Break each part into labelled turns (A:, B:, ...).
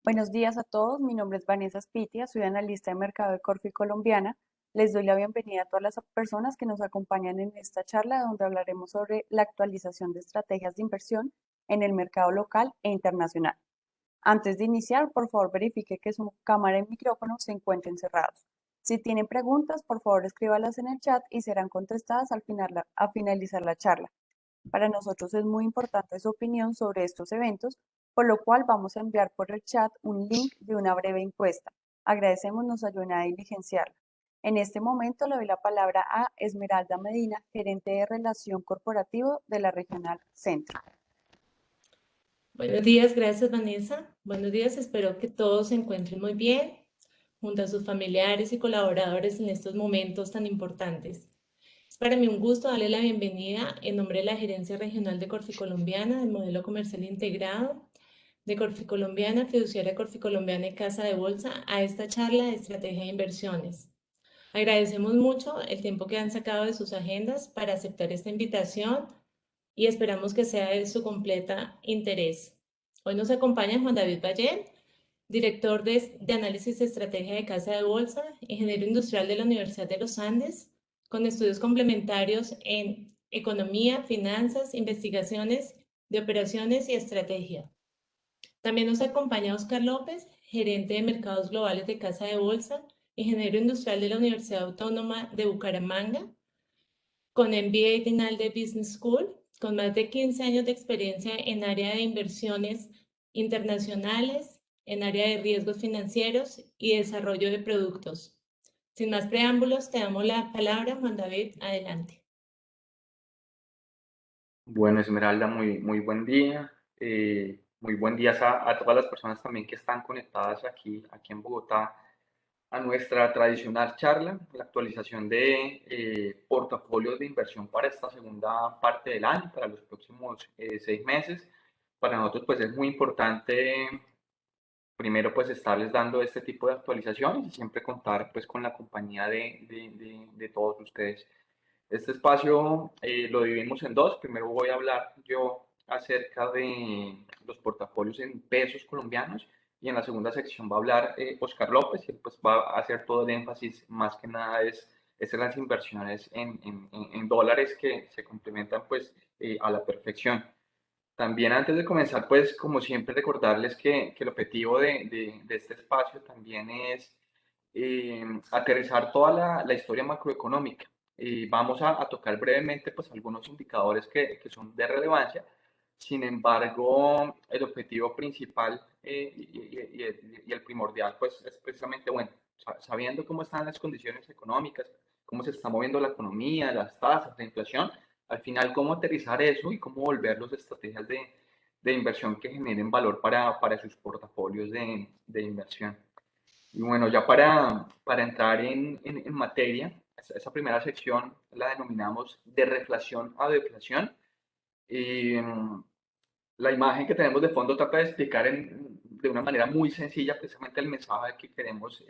A: Buenos días a todos, mi nombre es Vanessa Spitia, soy analista de mercado de Corfi Colombiana. Les doy la bienvenida a todas las personas que nos acompañan en esta charla donde hablaremos sobre la actualización de estrategias de inversión en el mercado local e internacional. Antes de iniciar, por favor verifique que su cámara y micrófono se encuentren cerrados. Si tienen preguntas, por favor escríbalas en el chat y serán contestadas al finalizar la charla. Para nosotros es muy importante su opinión sobre estos eventos, por lo cual vamos a enviar por el chat un link de una breve encuesta. Agradecemos nos ayuden a diligenciarla. En este momento le doy la palabra a Esmeralda Medina, gerente de Relación Corporativo de la Regional Centro.
B: Buenos días, gracias Vanessa. Buenos días, espero que todos se encuentren muy bien junto a sus familiares y colaboradores en estos momentos tan importantes. Es para mí un gusto darle la bienvenida en nombre de la Gerencia Regional de Corficolombiana, del Modelo Comercial Integrado, de Corficolombiana, Fiduciaria Corficolombiana y Casa de Bolsa, a esta charla de estrategia de inversiones. Agradecemos mucho el tiempo que han sacado de sus agendas para aceptar esta invitación y esperamos que sea de su completa interés. Hoy nos acompaña Juan David Ballén, director de Análisis de Estrategia de Casa de Bolsa, ingeniero industrial de la Universidad de los Andes, con estudios complementarios en economía, finanzas, investigaciones de operaciones y estrategia. También nos acompaña Oscar López, gerente de mercados globales de Casa de Bolsa, ingeniero industrial de la Universidad Autónoma de Bucaramanga, con MBA de INALDE Business School, con más de 15 años de experiencia en área de inversiones internacionales, en área de riesgos financieros y desarrollo de productos. Sin más preámbulos, te damos la palabra, Juan David, adelante.
C: Bueno, Esmeralda, muy buen día. Muy buen día a todas las personas también que están conectadas aquí en Bogotá a nuestra tradicional charla, la actualización de portafolios de inversión para esta segunda parte del año, para los próximos 6 meses. Para nosotros pues es muy importante primero pues estarles dando este tipo de actualizaciones y siempre contar pues con la compañía de todos ustedes. Este espacio lo dividimos en dos. Primero voy a hablar yo acerca de los portafolios en pesos colombianos y en la segunda sección va a hablar Oscar López y él pues va a hacer todo el énfasis, más que nada es en las inversiones en dólares que se complementan pues a la perfección. También antes de comenzar, pues como siempre recordarles que el objetivo de este espacio también es aterrizar toda la historia macroeconómica. Vamos a tocar brevemente pues algunos indicadores que son de relevancia. Sin embargo, el objetivo principal y el primordial pues es precisamente, bueno, sabiendo cómo están las condiciones económicas, cómo se está moviendo la economía, las tasas, la inflación, al final cómo aterrizar eso y cómo volverlos estrategias de inversión que generen valor para sus portafolios de inversión. Y bueno, ya para entrar en materia, esa primera sección la denominamos de reflación a deflación. Y la imagen que tenemos de fondo trata de explicar de una manera muy sencilla precisamente el mensaje que queremos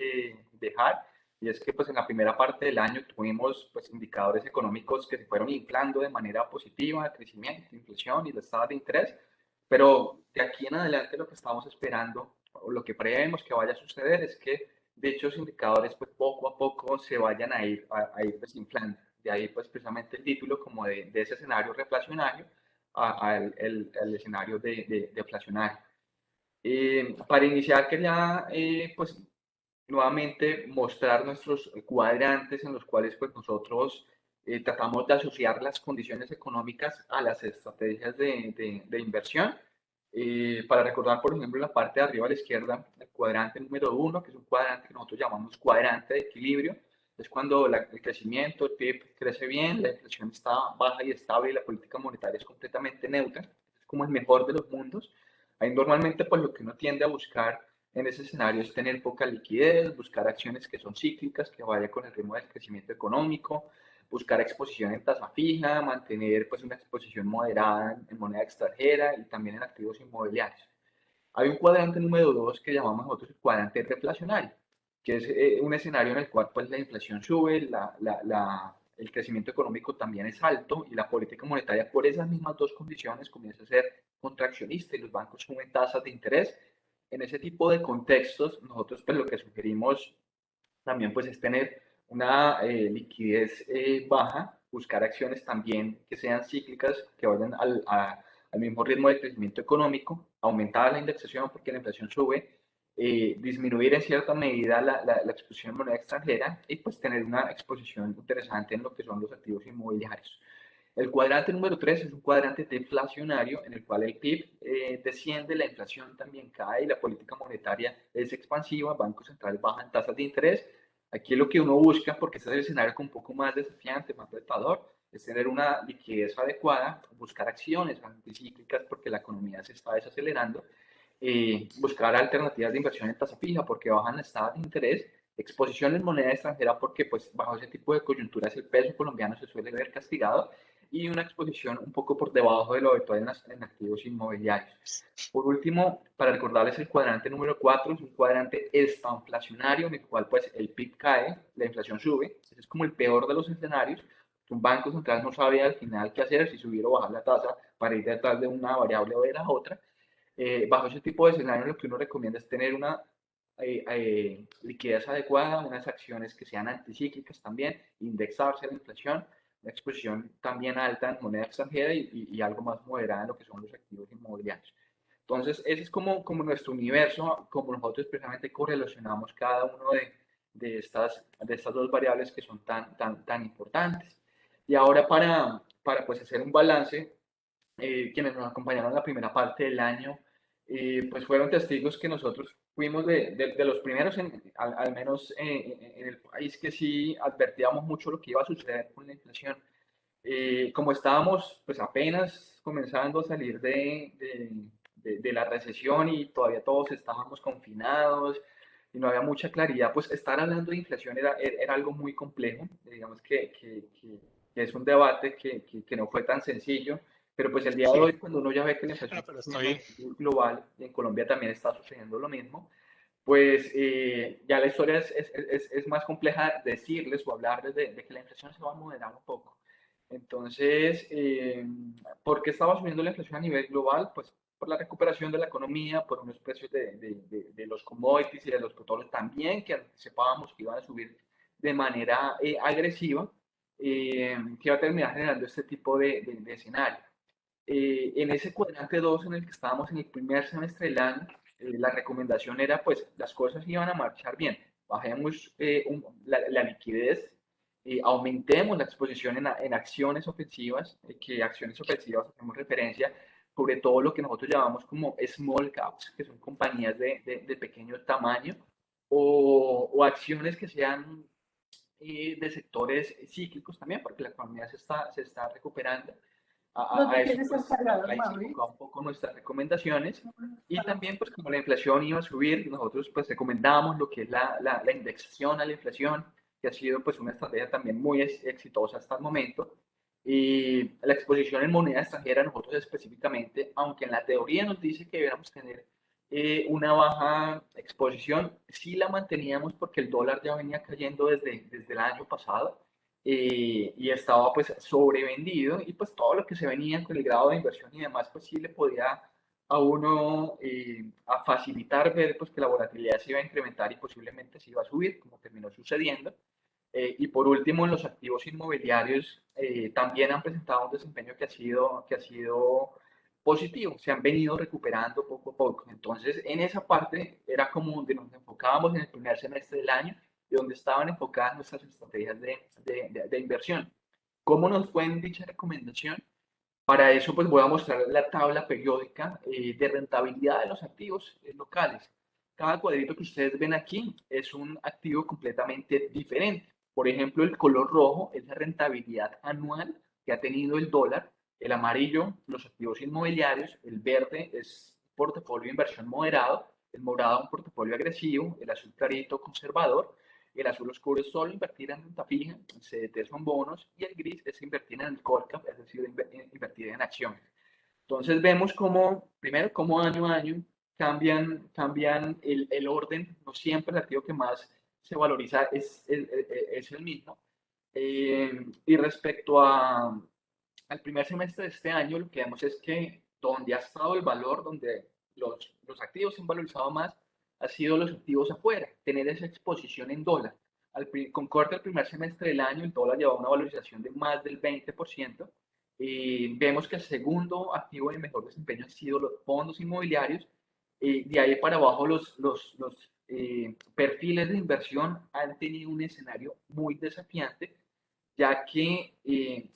C: dejar. Y es que pues en la primera parte del año tuvimos pues indicadores económicos que se fueron inflando de manera positiva, crecimiento, inflación y las tasas de interés. Pero de aquí en adelante lo que estamos esperando o lo que prevemos que vaya a suceder es que dichos indicadores pues poco a poco se vayan a ir desinflando. De ahí pues precisamente el título como de ese escenario reflacionario al escenario de deflacionario. Para iniciar quería pues nuevamente mostrar nuestros cuadrantes en los cuales pues nosotros tratamos de asociar las condiciones económicas a las estrategias de inversión. Para recordar, por ejemplo, en la parte de arriba a la izquierda, el cuadrante número 1, que es un cuadrante que nosotros llamamos cuadrante de equilibrio, es cuando el crecimiento, el PIB crece bien, la inflación está baja y estable y la política monetaria es completamente neutra, es como el mejor de los mundos. Ahí normalmente pues lo que uno tiende a buscar en ese escenario es tener poca liquidez, buscar acciones que son cíclicas, que vayan con el ritmo del crecimiento económico, buscar exposición en tasa fija, mantener pues una exposición moderada en moneda extranjera y también en activos inmobiliarios. Hay un cuadrante número 2 que llamamos nosotros el cuadrante reflacionario, que es un escenario en el cual pues la inflación sube, el crecimiento económico también es alto y la política monetaria por esas mismas dos condiciones comienza a ser contraccionista y los bancos suben tasas de interés En ese tipo de contextos, nosotros pues lo que sugerimos también pues es tener una liquidez baja, buscar acciones también que sean cíclicas, que vayan al mismo ritmo de crecimiento económico, aumentar la indexación porque la inflación sube, disminuir en cierta medida la exposición en moneda extranjera y pues tener una exposición interesante en lo que son los activos inmobiliarios. El cuadrante número 3 es un cuadrante deflacionario en el cual el PIB desciende, la inflación también cae y la política monetaria es expansiva, bancos centrales bajan tasas de interés. Aquí lo que uno busca, porque este es el escenario un poco más desafiante, más retador, es tener una liquidez adecuada, buscar acciones anticíclicas porque la economía se está desacelerando, buscar alternativas de inversión en tasa fija porque bajan las tasas de interés, exposición en moneda extranjera porque pues bajo ese tipo de coyunturas el peso colombiano se suele ver castigado y una exposición un poco por debajo de lo habitual en activos inmobiliarios. Por último, para recordarles el cuadrante número 4, es un cuadrante estanflacionario en el cual pues el PIB cae, la inflación sube, ese es como el peor de los escenarios, un banco central no sabe al final qué hacer, si subir o bajar la tasa para ir detrás de una variable o de la otra. Bajo ese tipo de escenario lo que uno recomienda es tener una liquidez adecuada, unas acciones que sean anticíclicas también, indexarse a la inflación, una exposición también alta en moneda extranjera y algo más moderada en lo que son los activos inmobiliarios. Entonces, ese es como nuestro universo, como nosotros precisamente correlacionamos cada uno de estas dos variables que son tan importantes. Y ahora para pues hacer un balance, quienes nos acompañaron en la primera parte del año, pues fueron testigos que nosotros fuimos de los primeros, al menos en el país, que sí advertíamos mucho lo que iba a suceder con la inflación. Como estábamos pues apenas comenzando a salir de la recesión y todavía todos estábamos confinados y no había mucha claridad, pues estar hablando de inflación era algo muy complejo. Digamos que es un debate que no fue tan sencillo, pero pues el día de
D: Sí,
C: hoy cuando uno ya ve que la inflación
D: bueno,
C: está
D: pero
C: subiendo a
D: estoy,
C: nivel global y en Colombia también está sucediendo lo mismo, pues ya la historia es más compleja decirles o hablarles de que la inflación se va a moderar un poco. Entonces, ¿por qué estaba subiendo la inflación a nivel global? Pues por la recuperación de la economía, por unos precios de los commodities y de los petróleos también, que anticipábamos que iban a subir de manera agresiva, que iba a terminar generando este tipo de escenario. En ese cuadrante 2 en el que estábamos en el primer semestre del año, la recomendación era, pues, las cosas iban a marchar bien. Bajemos la liquidez, aumentemos la exposición en acciones ofensivas, que acciones ofensivas hacemos referencia sobre todo lo que nosotros llamamos como small caps, que son compañías de pequeño tamaño, o acciones que sean de sectores cíclicos también, porque la economía se está recuperando.
A: ¿No
C: A
A: te
C: eso
A: quieres
C: pues
A: encargar,
C: ahí se
A: Mauri?
C: enfocaba un poco nuestras recomendaciones y también pues como la inflación iba a subir, nosotros pues recomendábamos lo que es la indexación a la inflación, que ha sido pues una estrategia también muy exitosa hasta el momento. Y la exposición en moneda extranjera, nosotros específicamente, aunque en la teoría nos dice que deberíamos tener una baja exposición, sí la manteníamos porque el dólar ya venía cayendo desde el año pasado y estaba pues sobrevendido y pues todo lo que se venía con el grado de inversión y demás pues sí le podía a uno a facilitar ver pues que la volatilidad se iba a incrementar y posiblemente se iba a subir como terminó sucediendo. Y por último, en los activos inmobiliarios también han presentado un desempeño que ha sido positivo, se han venido recuperando poco a poco. Entonces, en esa parte era como donde nos enfocábamos en el primer semestre del año y donde estaban enfocadas nuestras estrategias de inversión. ¿Cómo nos fue en dicha recomendación? Para eso, pues voy a mostrar la tabla periódica de rentabilidad de los activos locales. Cada cuadrito que ustedes ven aquí es un activo completamente diferente. Por ejemplo, el color rojo es la rentabilidad anual que ha tenido el dólar, el amarillo, los activos inmobiliarios, el verde es portafolio de inversión moderado, el morado un portafolio agresivo, el azul clarito conservador, el azul oscuro es solo invertir en renta fija, el CDT son bonos y el gris es invertir en el core cap, es decir, invertir en acciones. Entonces vemos cómo, primero, cómo año a año cambian el orden, no siempre el activo que más se valoriza es el mismo. Y respecto al primer semestre de este año, lo que vemos es que donde ha estado el valor, donde los activos se han valorizado más ha sido los activos afuera, tener esa exposición en dólar. Con corte al primer semestre del año, el dólar llevaba una valorización de más del 20%. Vemos que el segundo activo de mejor desempeño han sido los fondos inmobiliarios. De ahí para abajo, los perfiles de inversión han tenido un escenario muy desafiante, ya que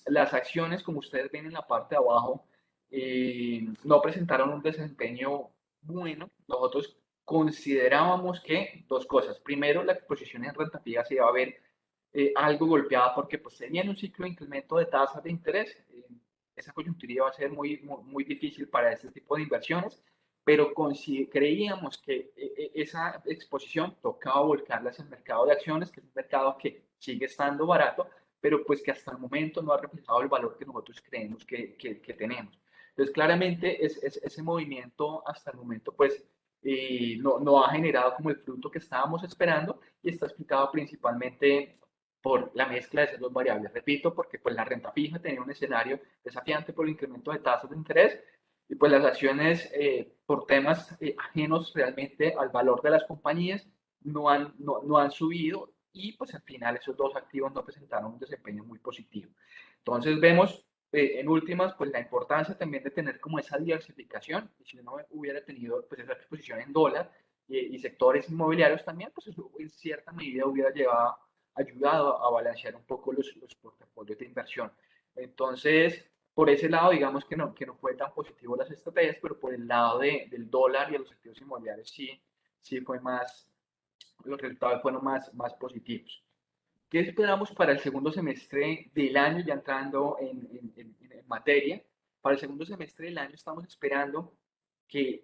C: las acciones, como ustedes ven en la parte de abajo, no presentaron un desempeño bueno. Nosotros considerábamos que dos cosas. Primero, la exposición en renta fija se iba a ver algo golpeada porque pues, se viene un ciclo de incremento de tasas de interés. Esa coyuntura iba a ser muy difícil para este tipo de inversiones, pero creíamos que esa exposición tocaba volcarla hacia el mercado de acciones, que es un mercado que sigue estando barato, pero pues que hasta el momento no ha reflejado el valor que nosotros creemos que tenemos. Entonces, claramente ese movimiento hasta el momento pues no ha generado como el fruto que estábamos esperando y está explicado principalmente por la mezcla de esas dos variables. Repito, porque pues la renta fija tenía un escenario desafiante por el incremento de tasas de interés y pues las acciones por temas ajenos realmente al valor de las compañías no han subido y pues al final esos dos activos no presentaron un desempeño muy positivo. Entonces vemos en últimas pues la importancia también de tener como esa diversificación, y si no hubiera tenido pues esa exposición en dólar y sectores inmobiliarios también, pues eso en cierta medida hubiera ayudado a balancear un poco los portafolios de inversión. Entonces, por ese lado, digamos que no fue tan positivo las estrategias, pero por el lado del dólar y de los activos inmobiliarios sí fue más, los resultados fueron más positivos. ¿Qué esperamos para el segundo semestre del año, ya entrando en materia? Para el segundo semestre del año estamos esperando que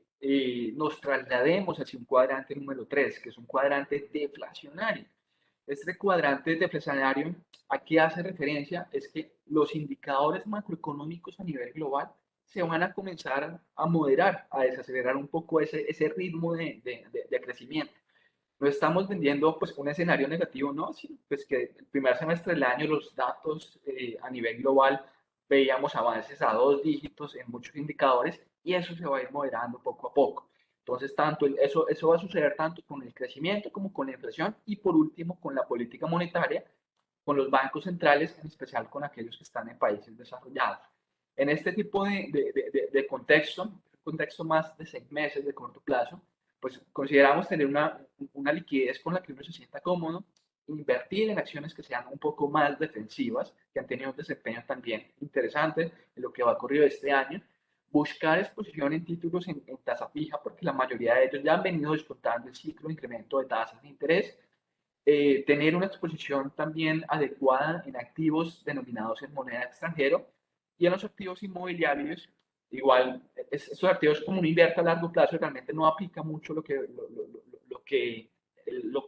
C: nos traslademos hacia un cuadrante número 3, que es un cuadrante deflacionario. Este cuadrante deflacionario, ¿a qué hace referencia? Es que los indicadores macroeconómicos a nivel global se van a comenzar a moderar, a desacelerar un poco ese ritmo de crecimiento. No estamos vendiendo pues un escenario negativo, no, sino pues que el primer semestre del año los datos a nivel global veíamos avances a 2 dígitos en muchos indicadores y eso se va a ir moderando poco a poco. Entonces, eso va a suceder tanto con el crecimiento como con la inflación y por último con la política monetaria, con los bancos centrales, en especial con aquellos que están en países desarrollados. En este tipo de contexto, un contexto más de 6 meses de corto plazo, pues consideramos tener una liquidez con la que uno se sienta cómodo, invertir en acciones que sean un poco más defensivas, que han tenido un desempeño también interesante en lo que va a ocurrir este año, buscar exposición en títulos en tasa fija, porque la mayoría de ellos ya han venido descontando el ciclo de incremento de tasas de interés, tener una exposición también adecuada en activos denominados en moneda extranjera y en los activos inmobiliarios. Igual, esos activos como uno invierte a largo plazo realmente no aplica mucho lo que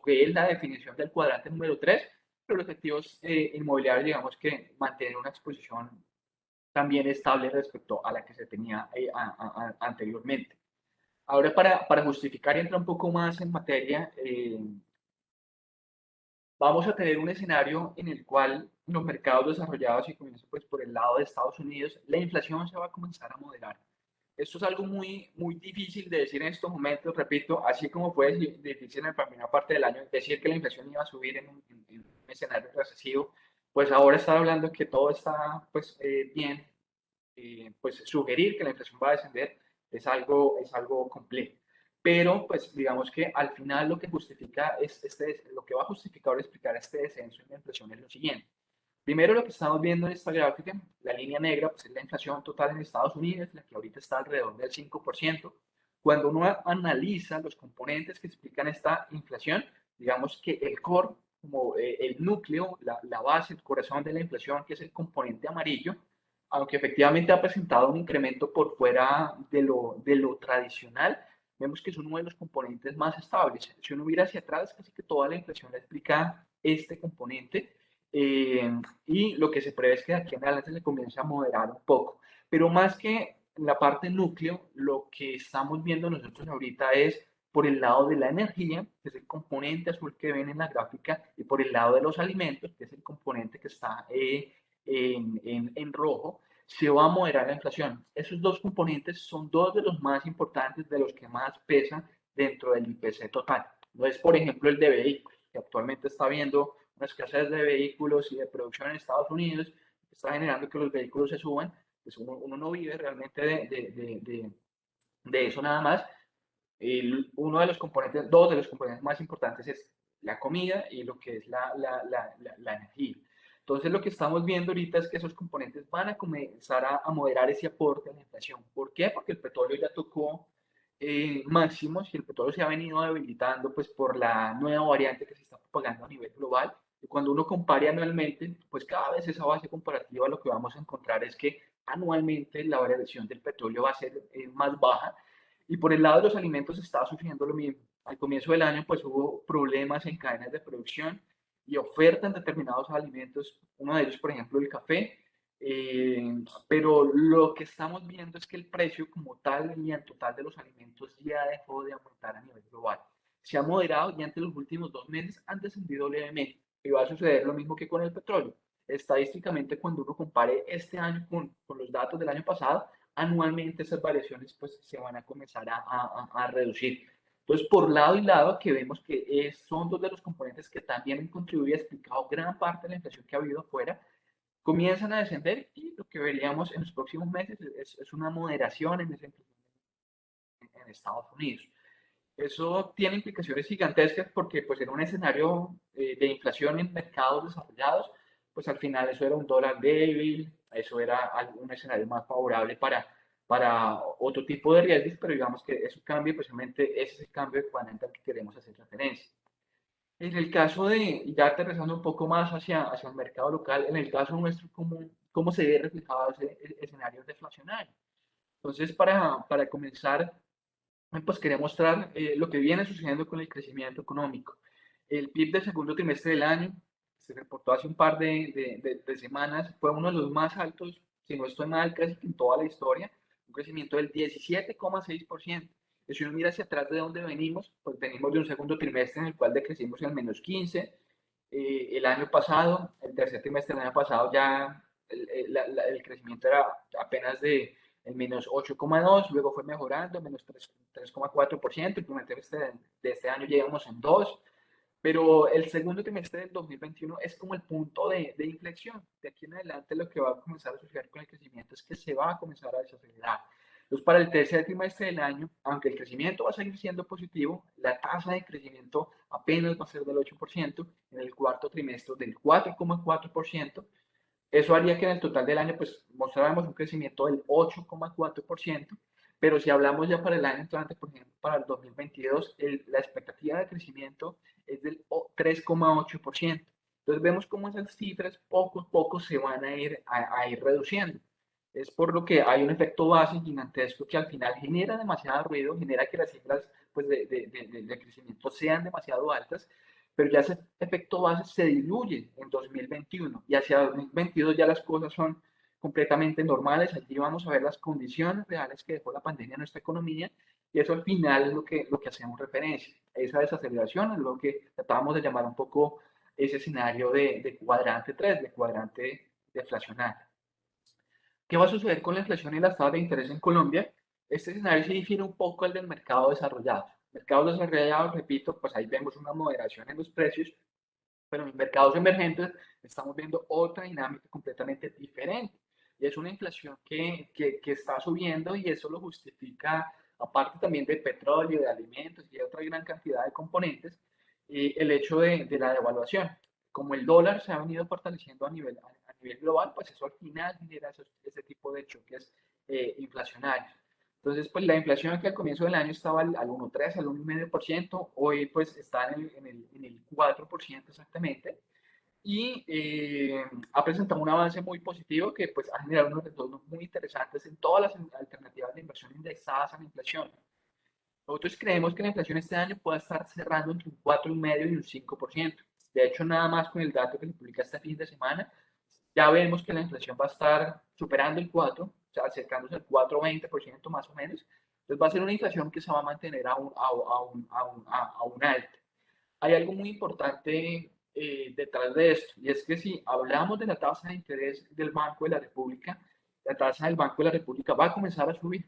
C: es la definición del cuadrante número 3, pero los activos inmobiliarios digamos que mantienen una exposición también estable respecto a la que se tenía anteriormente. Ahora para justificar y entrar un poco más en materia, vamos a tener un escenario en el cual los mercados desarrollados, y comienzo pues por el lado de Estados Unidos, la inflación se va a comenzar a moderar. Esto es algo muy difícil de decir en estos momentos, repito, así como fue difícil en la primera parte del año decir que la inflación iba a subir en un escenario recesivo, pues ahora está hablando que todo está pues bien, pues sugerir que la inflación va a descender es algo complejo. Pero, pues, digamos que al final lo que justifica lo que va a justificar o explicar este descenso en la inflación es lo siguiente. Primero, lo que estamos viendo en esta gráfica, la línea negra, pues es la inflación total en Estados Unidos, la que ahorita está alrededor del 5%. Cuando uno analiza los componentes que explican esta inflación, digamos que el core, como el núcleo, la base, el corazón de la inflación, que es el componente amarillo, aunque efectivamente ha presentado un incremento por fuera de lo tradicional, vemos que es uno de los componentes más estables. Si uno mira hacia atrás, casi que toda la inflación la explica este componente, y lo que se prevé es que de aquí en adelante se comience a moderar un poco. Pero más que la parte núcleo, lo que estamos viendo nosotros ahorita es por el lado de la energía, que es el componente azul que ven en la gráfica, y por el lado de los alimentos, que es el componente que está en rojo, se va a moderar la inflación. Esos dos componentes son dos de los más importantes, de los que más pesan dentro del IPC total. No es, por ejemplo, el de vehículos, que actualmente está viendo una escasez de vehículos y de producción en Estados Unidos, que está generando que los vehículos se suban. Pues uno no vive realmente de eso nada más. Uno de los componentes, dos de los componentes más importantes es la comida y lo que es la energía. Entonces, lo que estamos viendo ahorita es que esos componentes van a comenzar a moderar ese aporte a la inflación. ¿Por qué? Porque el petróleo ya tocó máximos y el petróleo se ha venido debilitando pues por la nueva variante que se está propagando a nivel global. Y cuando uno compare anualmente, pues cada vez esa base comparativa lo que vamos a encontrar es que anualmente la variación del petróleo va a ser más baja. Y por el lado de los alimentos está sucediendo lo mismo. Al comienzo del año pues hubo problemas en cadenas de producción y oferta en determinados alimentos, uno de ellos por ejemplo el café, pero lo que estamos viendo es que el precio como tal y en total de los alimentos ya dejó de aumentar a nivel global. Se ha moderado y entre los últimos 2 meses han descendido levemente. Y va a suceder lo mismo que con el petróleo. Estadísticamente, cuando uno compare este año con los datos del año pasado, anualmente esas variaciones pues se van a comenzar a reducir. Entonces, por lado y lado, que vemos que son dos de los componentes que también han contribuido y explicado gran parte de la inflación que ha habido afuera, comienzan a descender y lo que veríamos en los próximos meses es una moderación en esa inflación en Estados Unidos. Eso tiene implicaciones gigantescas porque pues en un escenario de inflación en mercados desarrollados, pues al final eso era un dólar débil, eso era un escenario más favorable para otro tipo de riesgos, pero digamos que eso cambia, precisamente ese es el cambio de cuadrante al que queremos hacer referencia. En el caso de, ya aterrizando un poco más hacia el mercado local, en el caso nuestro, ¿cómo se ve reflejado ese escenario deflacionario? Entonces, para comenzar, pues quería mostrar lo que viene sucediendo con el crecimiento económico. El PIB del segundo trimestre del año, se reportó hace un par de semanas, fue uno de los más altos, si no estoy mal, casi que en toda la historia, un crecimiento del 17,6%. Y si uno mira hacia atrás de dónde venimos, pues venimos de un segundo trimestre en el cual decrecimos en -15%. El año pasado, el tercer trimestre del año pasado, ya el crecimiento era apenas de el -8,2%, luego fue mejorando, -3,4%, el primer trimestre de este año llegamos en 2%, pero el segundo trimestre del 2021 es como el punto de inflexión. De aquí en adelante lo que va a comenzar a suceder con el crecimiento es que se va a comenzar a desacelerar. Entonces, para el tercer trimestre del año, aunque el crecimiento va a seguir siendo positivo, la tasa de crecimiento apenas va a ser del 8%, en el cuarto trimestre del 4,4%. Eso haría que en el total del año pues mostráramos un crecimiento del 8,4%, pero si hablamos ya para el año entrante, por ejemplo, para el 2022, la expectativa de crecimiento es del 3,8%. Entonces vemos cómo esas cifras poco a poco se van a ir reduciendo. Es por lo que hay un efecto base gigantesco que al final genera demasiado ruido, genera que las cifras pues, de crecimiento sean demasiado altas, pero ya ese efecto base se diluye en 2021 y hacia 2022 ya las cosas son completamente normales. Allí vamos a ver las condiciones reales que dejó la pandemia en nuestra economía y eso al final es lo que hacemos referencia. Esa desaceleración es lo que tratábamos de llamar un poco ese escenario de cuadrante 3, de cuadrante deflacionario. ¿Qué va a suceder con la inflación y las tasas de interés en Colombia? Este escenario sí difiere un poco al del mercado desarrollado. Mercados desarrollados, repito, pues ahí vemos una moderación en los precios, pero en mercados emergentes estamos viendo otra dinámica completamente diferente. Y es una inflación que está subiendo y eso lo justifica, aparte también de petróleo, de alimentos y de otra gran cantidad de componentes, el hecho de la devaluación. Como el dólar se ha venido fortaleciendo a nivel global, pues eso al final genera ese tipo de choques inflacionarios. Entonces, pues la inflación que al comienzo del año estaba al 1,3, al 1,5%, hoy pues está en el 4% exactamente, y ha presentado un avance muy positivo que pues ha generado unos retornos muy interesantes en todas las alternativas de inversión indexadas a la inflación. Nosotros creemos que la inflación este año puede estar cerrando entre un 4,5 y un 5%. De hecho, nada más con el dato que se publica este fin de semana, ya vemos que la inflación va a estar superando el 4, o sea, acercándose al 4,20% más o menos. Entonces va a ser una inflación que se va a mantener a un alto. Hay algo muy importante detrás de esto, y es que si hablamos de la tasa de interés del Banco de la República, la tasa del Banco de la República va a comenzar a subir.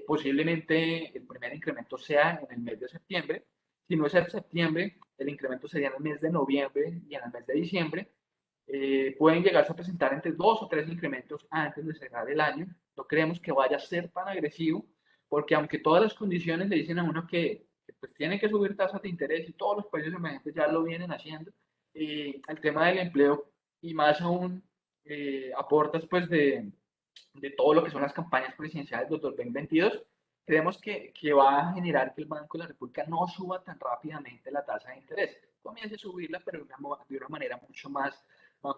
C: Posiblemente el primer incremento sea en el mes de septiembre. Si no es en septiembre, el incremento sería en el mes de noviembre y en el mes de diciembre. Pueden llegarse a presentar entre 2 o 3 incrementos antes de cerrar el año. No creemos que vaya a ser tan agresivo, porque aunque todas las condiciones le dicen a uno que pues tiene que subir tasas de interés y todos los países emergentes ya lo vienen haciendo, el tema del empleo y más aún aportas pues de todo lo que son las campañas presidenciales del 2022, creemos que va a generar que el Banco de la República no suba tan rápidamente la tasa de interés. Comience a subirla, pero de una manera mucho más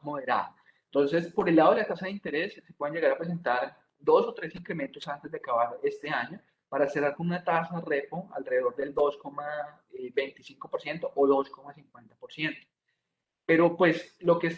C: moderada. Entonces, por el lado de la tasa de interés, se pueden llegar a presentar 2 o 3 incrementos antes de acabar este año para cerrar con una tasa repo alrededor del 2,25% o 2,50%. Pero pues lo que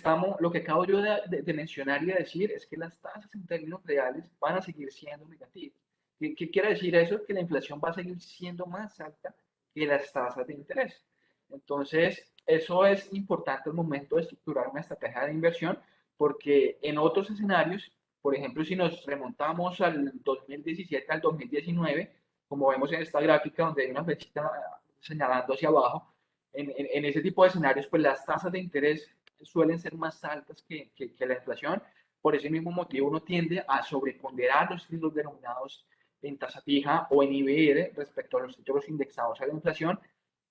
C: acabo yo de mencionar y de decir es que las tasas en términos reales van a seguir siendo negativas. ¿Qué quiere decir eso? Que la inflación va a seguir siendo más alta que las tasas de interés. Entonces, eso es importante al momento de estructurar una estrategia de inversión, porque en otros escenarios, por ejemplo, si nos remontamos al 2017, al 2019, como vemos en esta gráfica donde hay una flechita señalando hacia abajo, en ese tipo de escenarios, pues las tasas de interés suelen ser más altas que la inflación. Por ese mismo motivo, uno tiende a sobreponderar los títulos denominados en tasa fija o en IBR respecto a los títulos indexados a la inflación,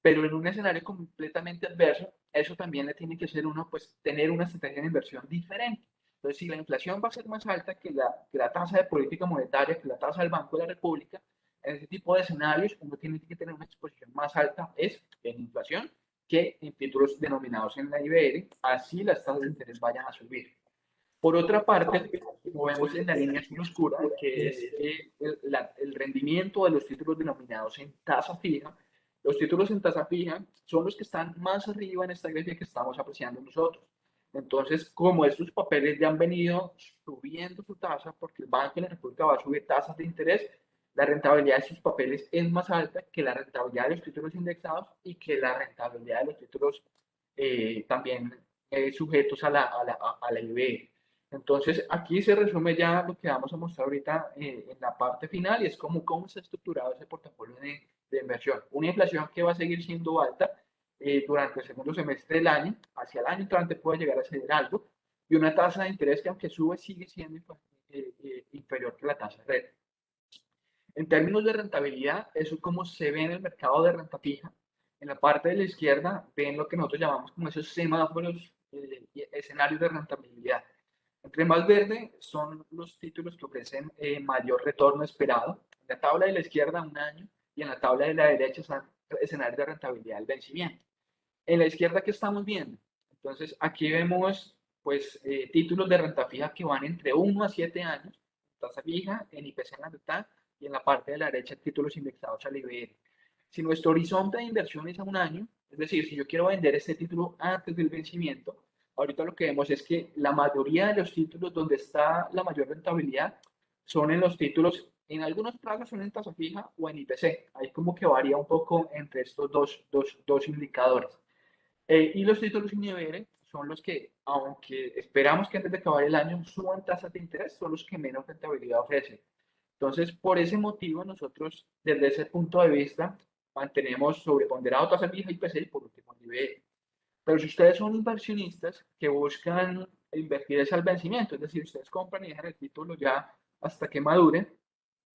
C: pero en un escenario completamente adverso, eso también le tiene que ser uno, pues, tener una estrategia de inversión diferente. Entonces, si la inflación va a ser más alta que la tasa de política monetaria, que la tasa del Banco de la República, en ese tipo de escenarios uno tiene que tener una exposición más alta es en inflación que en títulos denominados en la IBR, así las tasas de interés vayan a subir. Por otra parte, como vemos en la línea azul oscura, que es el rendimiento de los títulos denominados en tasa fija, los títulos en tasa fija son los que están más arriba en esta gráfica que estamos apreciando nosotros. Entonces, como estos papeles ya han venido subiendo su tasa, porque el Banco de la República va a subir tasas de interés, la rentabilidad de estos papeles es más alta que la rentabilidad de los títulos indexados y que la rentabilidad de los títulos también sujetos a la IBE. Entonces, aquí se resume ya lo que vamos a mostrar ahorita en la parte final y es cómo está estructurado ese portafolio de inversión. Una inflación que va a seguir siendo alta durante el segundo semestre del año, hacia el año entrante puede llegar a ceder algo, y una tasa de interés que aunque sube sigue siendo inferior que la tasa de red. En términos de rentabilidad, eso es como se ve en el mercado de renta fija. En la parte de la izquierda ven lo que nosotros llamamos como esos semáforos, escenarios de rentabilidad. Entre más verde son los títulos que ofrecen mayor retorno esperado. En la tabla de la izquierda, un año, y en la tabla de la derecha están escenarios de rentabilidad del vencimiento. En la izquierda, ¿qué estamos viendo? Entonces, aquí vemos pues títulos de renta fija que van entre 1 a 7 años, tasa fija, en IPC en la mitad, y en la parte de la derecha títulos indexados al IBR. Si nuestro horizonte de inversión es a un año, es decir, si yo quiero vender este título antes del vencimiento, ahorita lo que vemos es que la mayoría de los títulos donde está la mayor rentabilidad son en los títulos, en algunos plazos son en tasa fija o en IPC. Ahí como que varía un poco entre estos dos indicadores. Y los títulos sin IBR son los que, aunque esperamos que antes de acabar el año suban tasas de interés, son los que menos rentabilidad ofrecen. Entonces, por ese motivo, nosotros, desde ese punto de vista, mantenemos sobreponderado tasa fija y IPC y por último el IBR. Pero si ustedes son inversionistas que buscan invertir ese al vencimiento, es decir, ustedes compran y dejan el título ya hasta que madure,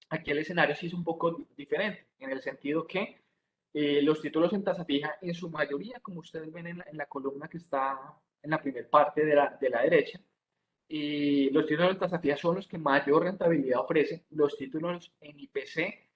C: aquí el escenario sí es un poco diferente, en el sentido que los títulos en tasa fija, en su mayoría, como ustedes ven en la columna que está en la primera parte de la derecha, y los títulos en tasa fija son los que mayor rentabilidad ofrecen. Los títulos en IPC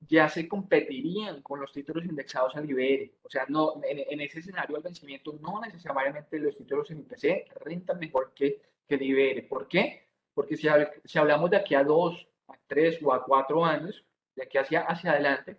C: ya se competirían con los títulos indexados al IBR. O sea, no, en ese escenario del vencimiento, no necesariamente los títulos en IPC rentan mejor que el IBR. ¿Por qué? Porque si hablamos de aquí a 2, a 3 o a 4 años, de aquí hacia adelante,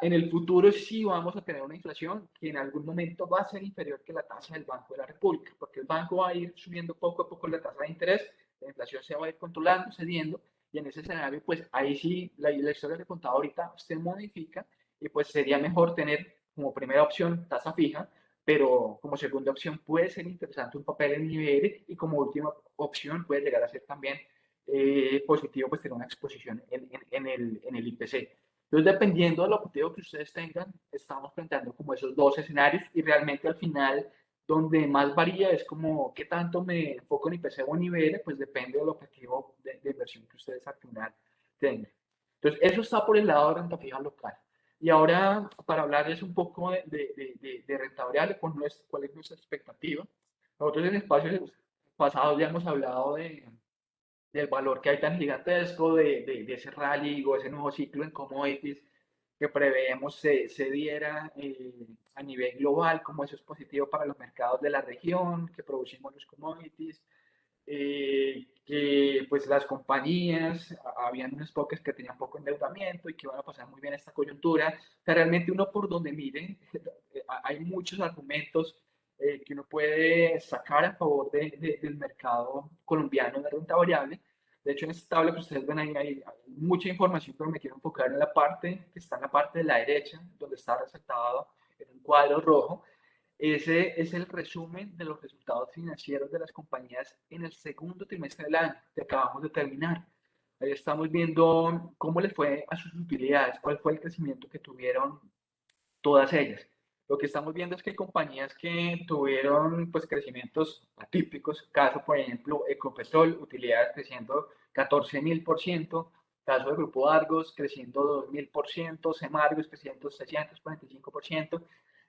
C: en el futuro sí vamos a tener una inflación que en algún momento va a ser inferior que la tasa del Banco de la República, porque el banco va a ir subiendo poco a poco la tasa de interés, la inflación se va a ir controlando, cediendo, y en ese escenario, pues ahí sí la historia que he contado ahorita se modifica y pues sería mejor tener como primera opción tasa fija, pero como segunda opción puede ser interesante un papel en IBR y como última opción puede llegar a ser también
D: positivo, pues tener una exposición en el IPC. Entonces, dependiendo del objetivo que ustedes tengan, estamos planteando como esos dos escenarios y realmente al final donde más varía es como qué tanto me enfoco en IPC o en IBR, pues depende del objetivo de inversión que ustedes al final tengan. Entonces, eso está por el lado de renta fija local. Y ahora, para hablarles un poco de renta variable, cuál es nuestra expectativa. Nosotros en espacios pasados ya hemos hablado del valor que hay tan gigantesco, de ese rally o ese nuevo ciclo en commodities que preveemos se diera a nivel global, como eso es positivo para los mercados de la región que producimos los commodities, que pues las compañías, habían unos pocos que tenían poco endeudamiento y que van a pasar muy bien esta coyuntura. O sea, realmente uno por donde mire, hay muchos argumentos que uno puede sacar a favor del mercado colombiano de renta variable. De hecho, en esta tabla que ustedes ven ahí hay mucha información, pero me quiero enfocar en la parte que está en la parte de la derecha, donde está resaltado en un cuadro rojo. Ese es el resumen de los resultados financieros de las compañías en el segundo trimestre del año que acabamos de terminar. Ahí estamos viendo cómo les fue a sus utilidades, cuál fue el crecimiento que tuvieron todas ellas. Lo que estamos viendo es que hay compañías que tuvieron pues crecimientos atípicos, caso por ejemplo Ecopetrol, utilidades creciendo 14.000%, caso de Grupo Argos creciendo 2.000%, Semargos creciendo 645%,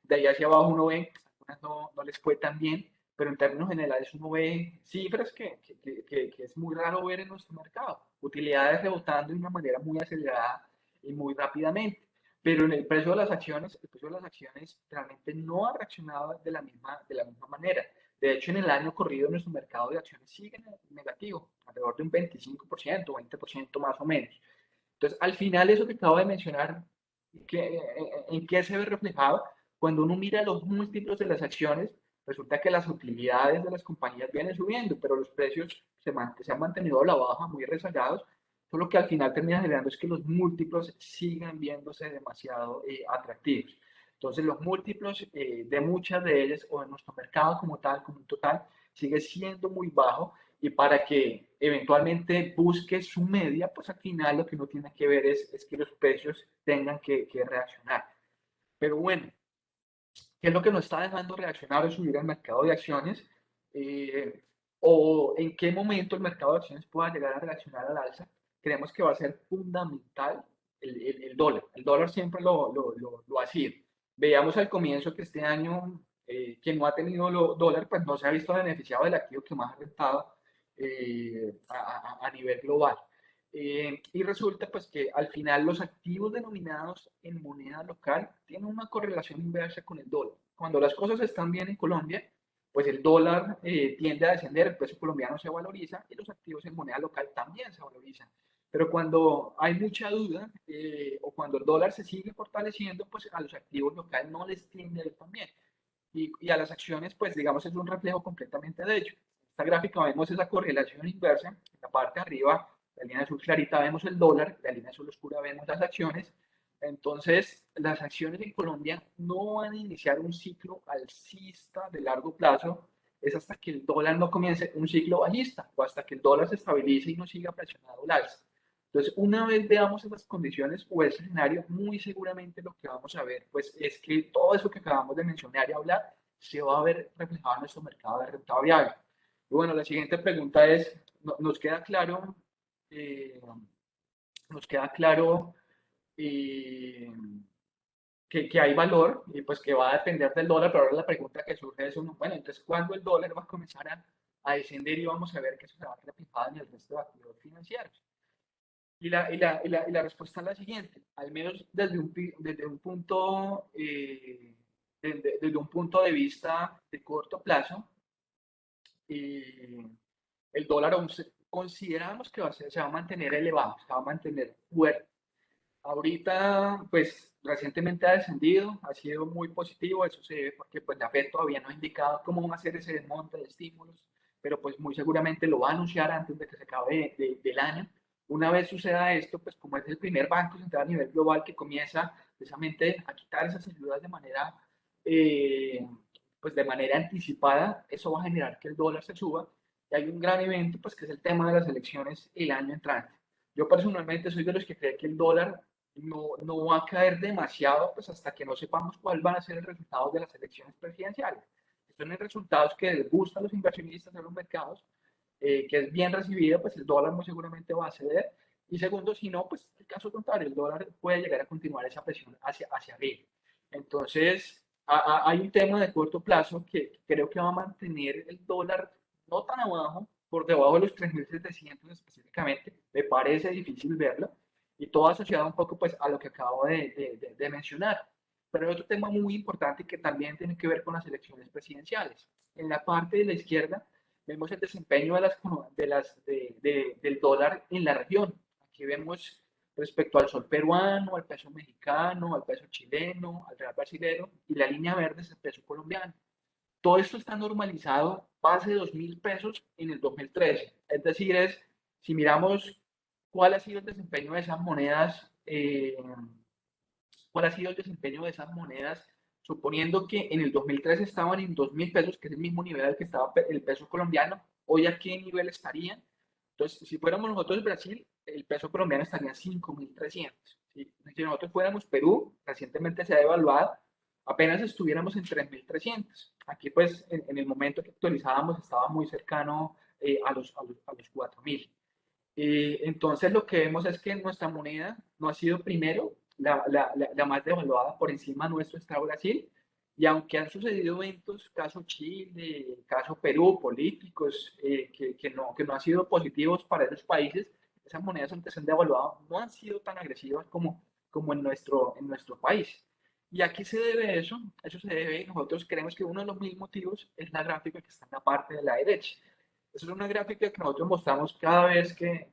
D: de ahí hacia abajo uno ve, algunas no les fue tan bien, pero en términos generales uno ve cifras que es muy raro ver en nuestro mercado, utilidades rebotando de una manera muy acelerada y muy rápidamente. Pero en el precio de las acciones, el precio de las acciones realmente no ha reaccionado de la misma manera. De hecho, en el año corrido nuestro mercado de acciones sigue negativo, alrededor de un 25%, 20% más o menos. Entonces, al final, eso que acabo de mencionar, ¿en qué se ve reflejado? Cuando uno mira los múltiplos de las acciones, resulta que las utilidades de las compañías vienen subiendo, pero los precios se han mantenido a la baja, muy rezagados. Lo que al final termina generando es que los múltiplos sigan viéndose demasiado atractivos. Entonces, los múltiplos de muchas de ellas, o de nuestro mercado como tal, como un total, sigue siendo muy bajo, y para que eventualmente busque su media, pues al final lo que uno tiene que ver es que los precios tengan que reaccionar. Pero bueno, ¿qué es lo que nos está dejando reaccionar o subir al mercado de acciones? ¿O en qué momento el mercado de acciones pueda llegar a reaccionar al alza? Creemos que va a ser fundamental el dólar. El dólar siempre lo ha sido. Veíamos al comienzo que este año, quien no ha tenido dólar, pues no se ha visto beneficiado del activo que más ha rentado a nivel global. Y resulta pues que al final los activos denominados en moneda local tienen una correlación inversa con el dólar. Cuando las cosas están bien en Colombia, pues el dólar tiende a descender, el peso colombiano se valoriza y los activos en moneda local también se valorizan. Pero cuando hay mucha duda o cuando el dólar se sigue fortaleciendo, pues a los activos locales no les tiende a ir tan bien. Y a las acciones, pues digamos, es un reflejo completamente de ello. En esta gráfica vemos esa correlación inversa. En la parte de arriba, la línea azul clarita vemos el dólar, la línea azul oscura vemos las acciones. Entonces, las acciones en Colombia no van a iniciar un ciclo alcista de largo plazo, es hasta que el dólar no comience un ciclo bajista o hasta que el dólar se estabilice y no siga presionado al alza. Entonces, una vez veamos esas condiciones o ese escenario, muy seguramente lo que vamos a ver pues, es que todo eso que acabamos de mencionar y hablar se va a ver reflejado en nuestro mercado de renta variable. Y bueno, la siguiente pregunta es, ¿nos queda claro, eh, nos queda claro eh, que hay valor y pues que va a depender del dólar? Pero ahora la pregunta que surge es, bueno, entonces, ¿cuándo el dólar va a comenzar a descender y vamos a ver que eso se va a reflejar en el resto de activos financieros? Y la respuesta es la siguiente, al menos desde un punto, desde un punto de vista de corto plazo, el dólar aún consideramos que se va a mantener elevado, se va a mantener fuerte. Ahorita, pues recientemente ha descendido, ha sido muy positivo, eso se debe porque pues la Fed todavía no ha indicado cómo va a ser ese desmonte de estímulos, pero pues muy seguramente lo va a anunciar antes de que se acabe del año. Una vez suceda esto, pues como es el primer banco central a nivel global que comienza precisamente a quitar esas ayudas pues de manera anticipada, eso va a generar que el dólar se suba Y hay un gran evento, pues, que es el tema de las elecciones el año entrante. Yo personalmente soy de los que cree que el dólar no va a caer demasiado, pues, hasta que no sepamos cuál van a ser el resultado de las elecciones presidenciales. Estos son resultados que les gustan a los inversionistas en los mercados, que es bien recibido, pues el dólar muy seguramente va a ceder. Y segundo, si no, pues el caso contrario, el dólar puede llegar a continuar esa presión hacia arriba. Entonces, hay un tema de corto plazo que creo que va a mantener el dólar no tan abajo, por debajo de los 3.700 específicamente, me parece difícil verlo, y todo asociado un poco pues a lo que acabo de mencionar. Pero hay otro tema muy importante que también tiene que ver con las elecciones presidenciales. En la parte de la izquierda vemos el desempeño del dólar en la región. Aquí vemos respecto al sol peruano, al peso mexicano, al peso chileno, al real brasilero, y la línea verde es el peso colombiano. Todo esto está normalizado base de 2.000 pesos en el 2013. Es decir, si miramos cuál ha sido el desempeño de esas monedas, cuál ha sido el desempeño de esas monedas, suponiendo que en el 2013 estaban en 2.000 pesos, que es el mismo nivel al que estaba el peso colombiano, hoy a qué nivel estarían. Entonces, si fuéramos nosotros Brasil, el peso colombiano estaría en 5.300. ¿Sí? Si nosotros fuéramos Perú, recientemente se ha devaluado, apenas estuviéramos en 3.300. Aquí, pues, en el momento que actualizábamos, estaba muy cercano a los 4.000. Entonces, lo que vemos es que nuestra moneda no ha sido primero la más devaluada, por encima nuestro está Brasil, y aunque han sucedido eventos, caso Chile, caso Perú, políticos, que no han sido positivos para esos países, esas monedas aunque se han devaluado no han sido tan agresivas como en nuestro país. ¿Y aquí se debe eso? Eso se debe, nosotros creemos que uno de los mil motivos es la gráfica que está en la parte de la derecha. Esa es una gráfica que nosotros mostramos cada vez que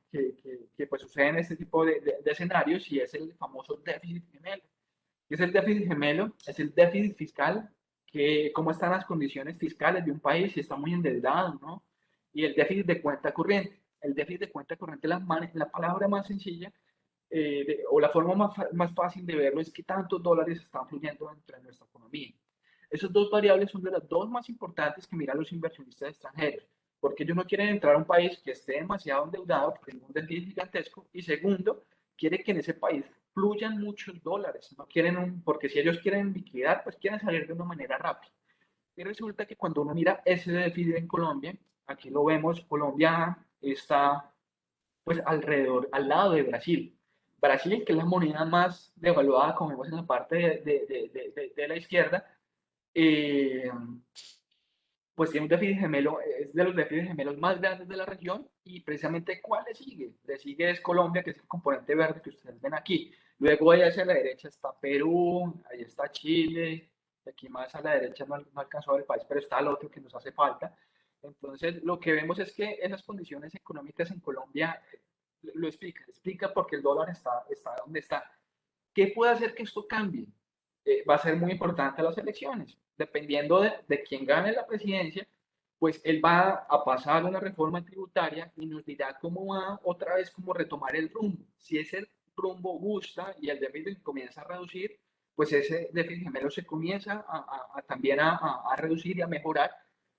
D: pues suceden este tipo de escenarios, y es el famoso déficit gemelo. ¿Qué es el déficit gemelo? Es el déficit fiscal, cómo están las condiciones fiscales de un país, si está muy endeudado, ¿no? Y el déficit de cuenta corriente. El déficit de cuenta corriente, la palabra más sencilla, o la forma más fácil de verlo, es qué tantos dólares están fluyendo dentro de nuestra economía. Esas dos variables son de las dos más importantes que miran los inversionistas extranjeros, porque ellos no quieren entrar a un país que esté demasiado endeudado, que tenga un déficit gigantesco, y segundo, quiere que en ese país fluyan muchos dólares, no quieren porque si ellos quieren liquidar, pues quieren salir de una manera rápida. Y resulta que cuando uno mira ese déficit en Colombia, aquí lo vemos, Colombia está pues alrededor, al lado de Brasil. Brasil, que es la moneda más devaluada, como vemos en la parte de la izquierda, eh, pues tiene un déficit gemelo, es de los déficits gemelos más grandes de la región, y precisamente ¿cuál le sigue? Le sigue es Colombia, que es el componente verde que ustedes ven aquí. Luego ahí hacia la derecha está Perú, ahí está Chile, aquí más a la derecha no alcanzó a ver el país, pero está el otro que nos hace falta. Entonces, lo que vemos es que esas condiciones económicas en Colombia lo explica por qué el dólar está donde está. ¿Qué puede hacer que esto cambie? Va a ser muy importante las elecciones. Dependiendo de quién gane la presidencia, pues él va a pasar una reforma tributaria y nos dirá cómo va otra vez, cómo retomar el rumbo. Si ese rumbo gusta y el déficit comienza a reducir, pues ese déficit gemelo se comienza también a reducir y a mejorar.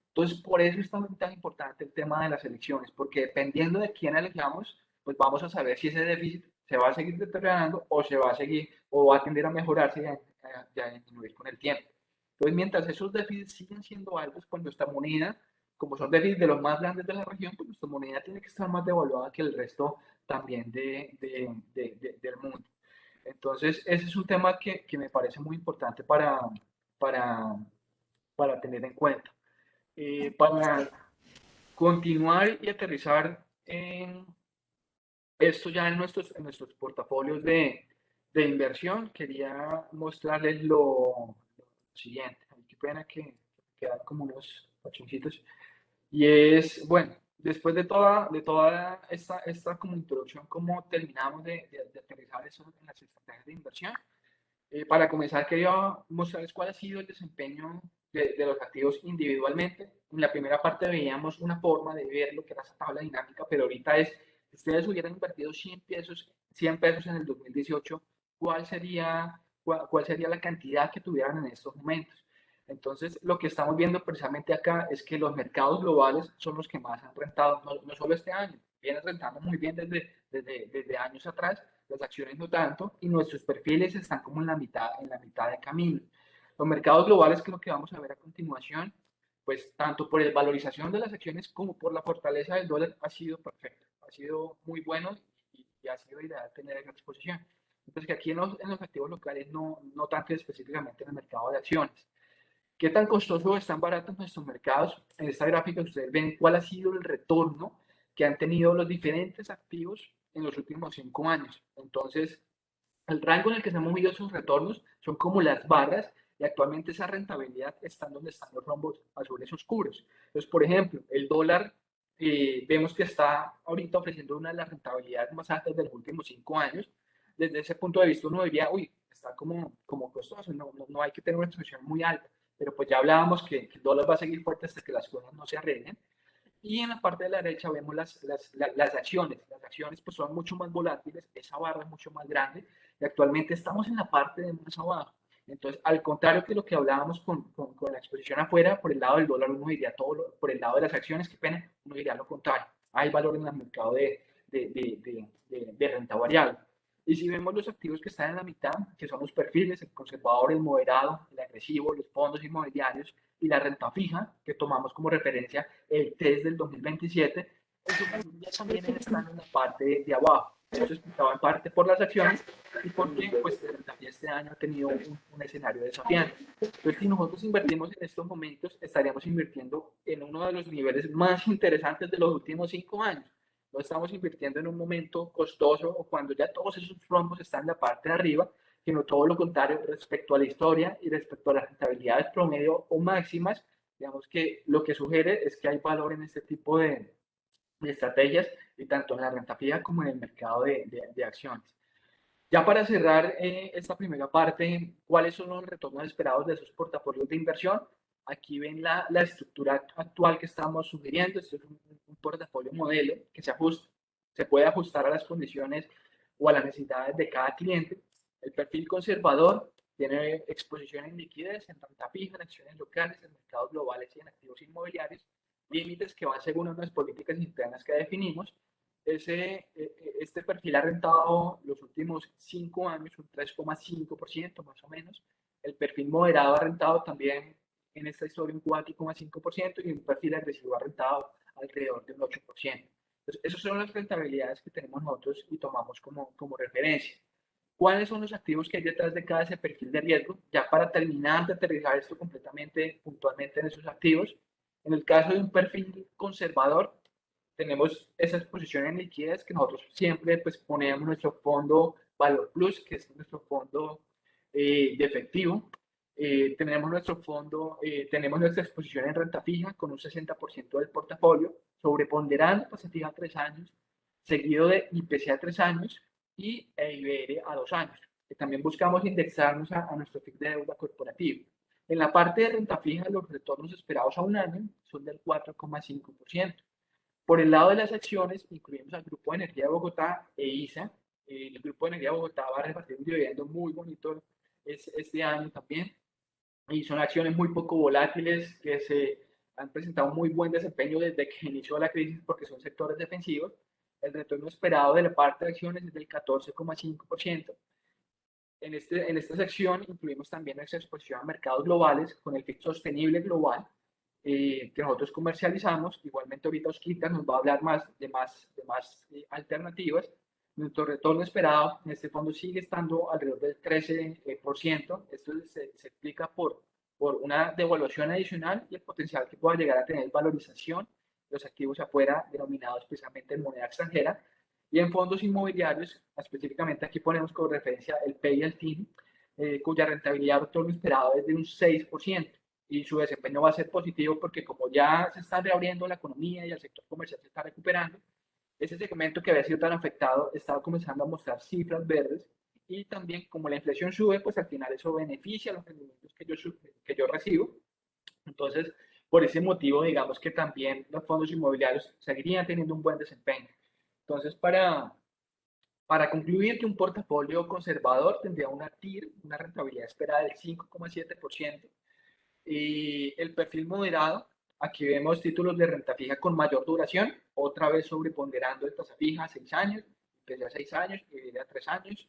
D: Entonces, por eso es tan importante el tema de las elecciones, porque dependiendo de quién elijamos, pues vamos a saber si ese déficit se va a seguir deteriorando o se va a seguir o va a tender a mejorarse y a disminuir con el tiempo. Entonces, mientras esos déficits siguen siendo altos, pues nuestra moneda, como son déficits de los más grandes de la región, pues nuestra moneda tiene que estar más devaluada que el resto también del mundo. Entonces, ese es un tema que me parece muy importante para, para tener en cuenta. Para continuar y aterrizar en esto ya en nuestros portafolios de inversión, quería mostrarles lo siguiente. Qué pena que quedan como unos pachoncitos. Y es, bueno, después de toda esta como introducción, cómo terminamos de aterrizar eso en las estrategias de inversión. Para comenzar, quería mostrarles cuál ha sido el desempeño de los activos individualmente. En la primera parte veíamos una forma de ver lo que era esa tabla dinámica, pero ahorita si ustedes hubieran invertido 100 pesos en el 2018, ¿cuál sería la cantidad que tuvieran en estos momentos? Entonces, lo que estamos viendo precisamente acá es que los mercados globales son los que más han rentado, no solo este año, vienen rentando muy bien desde años atrás, las acciones no tanto, y nuestros perfiles están como en la mitad de camino. Los mercados globales, que es lo que vamos a ver a continuación, pues tanto por la valorización de las acciones como por la fortaleza del dólar, ha sido perfecto, ha sido muy bueno y ha sido ideal tener esa exposición. Entonces, que aquí en los activos locales, no tanto específicamente en el mercado de acciones. ¿Qué tan costosos o están baratos nuestros mercados? En esta gráfica ustedes ven cuál ha sido el retorno que han tenido los diferentes activos en los últimos 5 años. Entonces, el rango en el que se han movido esos retornos son como las barras y actualmente esa rentabilidad está donde están los rombos azules oscuros. Entonces, por ejemplo, el dólar vemos que está ahorita ofreciendo una de las rentabilidades más altas de los últimos 5 años. Desde ese punto de vista uno diría, uy, está como costoso, no hay que tener una exposición muy alta, pero pues ya hablábamos que el dólar va a seguir fuerte hasta que las cosas no se arreglen. Y en la parte de la derecha vemos las acciones. Las acciones pues son mucho más volátiles, esa barra es mucho más grande y actualmente estamos en la parte de más abajo. Entonces, al contrario que lo que hablábamos con la exposición afuera, por el lado del dólar uno diría por el lado de las acciones, qué pena, uno diría lo contrario. Hay valor en el mercado de renta variable. Y si vemos los activos que están en la mitad, que son los perfiles, el conservador, el moderado, el agresivo, los fondos inmobiliarios y la renta fija, que tomamos como referencia el test del 2027, esos ya también están en la parte de abajo. Esto explicaba en parte por las acciones y porque pues, la renta fija este año ha tenido un escenario desafiante. Entonces, si nosotros invertimos en estos momentos, estaríamos invirtiendo en uno de los niveles más interesantes de los últimos 5 años. No estamos invirtiendo en un momento costoso o cuando ya todos esos rombos están en la parte de arriba, sino todo lo contrario respecto a la historia y respecto a las rentabilidades promedio o máximas. Digamos que lo que sugiere es que hay valor en este tipo de estrategias y tanto en la renta fija como en el mercado de acciones. Ya para cerrar esta primera parte, ¿cuáles son los retornos esperados de esos portafolios de inversión? Aquí ven la estructura actual que estamos sugiriendo. Esto es un portafolio modelo que se puede ajustar a las condiciones o a las necesidades de cada cliente. El perfil conservador tiene exposición en liquidez, en renta fija, en acciones locales, en mercados globales y en activos inmobiliarios, límites que van según unas políticas internas que definimos. Este perfil ha rentado los últimos 5 años un 3,5% más o menos. El perfil moderado ha rentado también en esta historia un 4,5% y un perfil agresivo ha rentado alrededor de un 8%. Entonces, esas son las rentabilidades que tenemos nosotros y tomamos como referencia. ¿Cuáles son los activos que hay detrás de cada ese perfil de riesgo? Ya para terminar de aterrizar esto completamente puntualmente en esos activos, en el caso de un perfil conservador, tenemos esa exposición en liquidez que nosotros siempre pues ponemos nuestro fondo Valor Plus, que es nuestro fondo de efectivo. Tenemos nuestra exposición en renta fija con un 60% del portafolio, sobreponderando pues, se fija a 3 años, seguido de IPC a 3 años y EIBR a 2 años. Que también buscamos indexarnos a nuestro FIC de deuda corporativa. En la parte de renta fija, los retornos esperados a un año son del 4,5%. Por el lado de las acciones, incluimos al Grupo de Energía de Bogotá e ISA. El Grupo de Energía de Bogotá va a repartir un dividendo muy bonito este año también. Y son acciones muy poco volátiles que se han presentado un muy buen desempeño desde que inició la crisis porque son sectores defensivos. El retorno esperado de la parte de acciones es del 14,5%. En esta sección incluimos también nuestra exposición a mercados globales con el FIT sostenible global que nosotros comercializamos. Igualmente ahorita Osquita nos va a hablar más alternativas. Nuestro retorno esperado en este fondo sigue estando alrededor del 13%. Esto se explica por una devaluación adicional y el potencial que pueda llegar a tener valorización de los activos afuera denominados precisamente en moneda extranjera. Y en fondos inmobiliarios, específicamente aquí ponemos como referencia el PEI y el TIN, cuya rentabilidad retorno esperado es de un 6% y su desempeño va a ser positivo porque como ya se está reabriendo la economía y el sector comercial se está recuperando, ese segmento que había sido tan afectado estaba comenzando a mostrar cifras verdes y también como la inflación sube, pues al final eso beneficia los rendimientos que yo recibo. Entonces, por ese motivo, digamos que también los fondos inmobiliarios seguirían teniendo un buen desempeño. Entonces, para concluir que un portafolio conservador tendría una TIR, una rentabilidad esperada del 5,7%, Y el perfil moderado, aquí vemos títulos de renta fija con mayor duración, otra vez sobreponderando el tasa fija a 6 años, empecé a 6 años y viene a 3 años.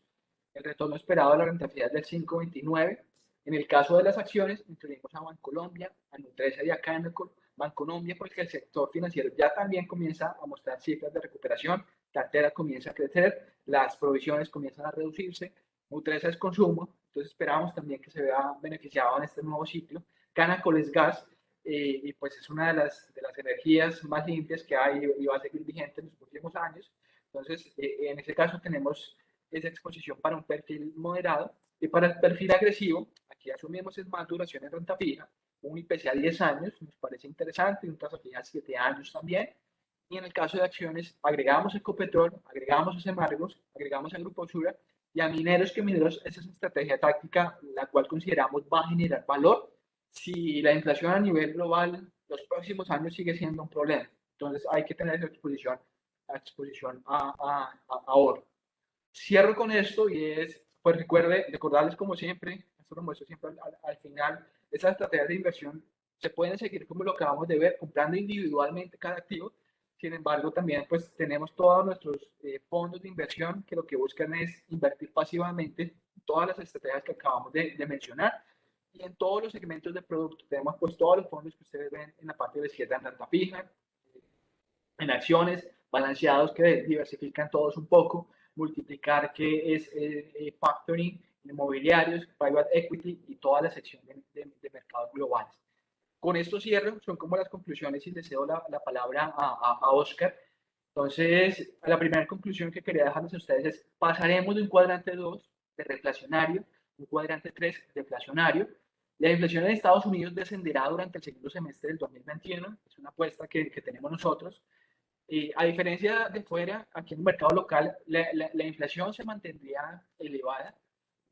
D: El retorno esperado de la renta fija es del 5,29. En el caso de las acciones, incluimos a Bancolombia, a Nutresa y a Canacol. Bancolombia, porque el sector financiero ya también comienza a mostrar cifras de recuperación, cartera comienza a crecer, las provisiones comienzan a reducirse, Nutresa es consumo, entonces esperamos también que se vea beneficiado en este nuevo ciclo. Canacol es gas, y pues es una de las energías más limpias que hay y va a seguir vigente en los próximos años. Entonces, en ese caso tenemos esa exposición para un perfil moderado, y para el perfil agresivo, aquí asumimos es más duración en renta fija, un IPC a 10 años, nos parece interesante, y un tasa fija a 7 años también. Y en el caso de acciones, agregamos Ecopetrol, agregamos a Semargos, agregamos a Grupo Sura y a Mineros, que Mineros esa es una estrategia táctica la cual consideramos va a generar valor si la inflación a nivel global los próximos años sigue siendo un problema. Entonces hay que tener esa exposición a oro. Cierro con esto y es, pues recordarles como siempre, esto lo muestro siempre al final, esas estrategias de inversión se pueden seguir como lo acabamos de ver, comprando individualmente cada activo. Sin embargo, también pues tenemos todos nuestros fondos de inversión que lo que buscan es invertir pasivamente todas las estrategias que acabamos de mencionar y en todos los segmentos de producto. Tenemos pues todos los fondos que ustedes ven en la parte de la izquierda en renta fija, en acciones, balanceados que diversifican todos un poco, multiplicar que es factoring, inmobiliarios, private equity y toda la sección de mercados globales. Con esto cierro, son como las conclusiones y le cedo la palabra a Oscar. Entonces, la primera conclusión que quería dejarles a ustedes es, pasaremos de un cuadrante 2 de reflacionario, un cuadrante 3 deflacionario. La inflación en Estados Unidos descenderá durante el segundo semestre del 2021, es una apuesta que tenemos nosotros. A diferencia de fuera, aquí en el mercado local, la inflación se mantendría elevada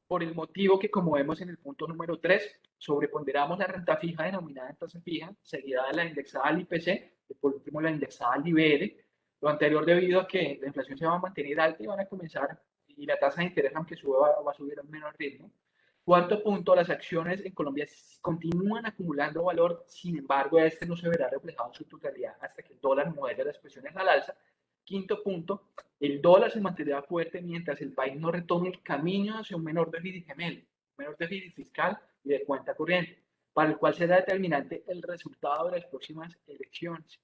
D: por el motivo que, como vemos en el punto número 3, sobreponderamos la renta fija denominada en tasa fija, seguida de la indexada al IPC, y por último la indexada al IBR. Lo anterior debido a que la inflación se va a mantener alta y van a comenzar, y la tasa de interés, aunque sube, va a subir a un menor ritmo. Cuarto punto, las acciones en Colombia continúan acumulando valor, sin embargo, este no se verá reflejado en su totalidad hasta que el dólar modere las presiones al alza. Quinto punto, el dólar se mantendrá fuerte mientras el país no retome el camino hacia un menor déficit gemelo, menor déficit fiscal y de cuenta corriente, para el cual será determinante el resultado de las próximas elecciones.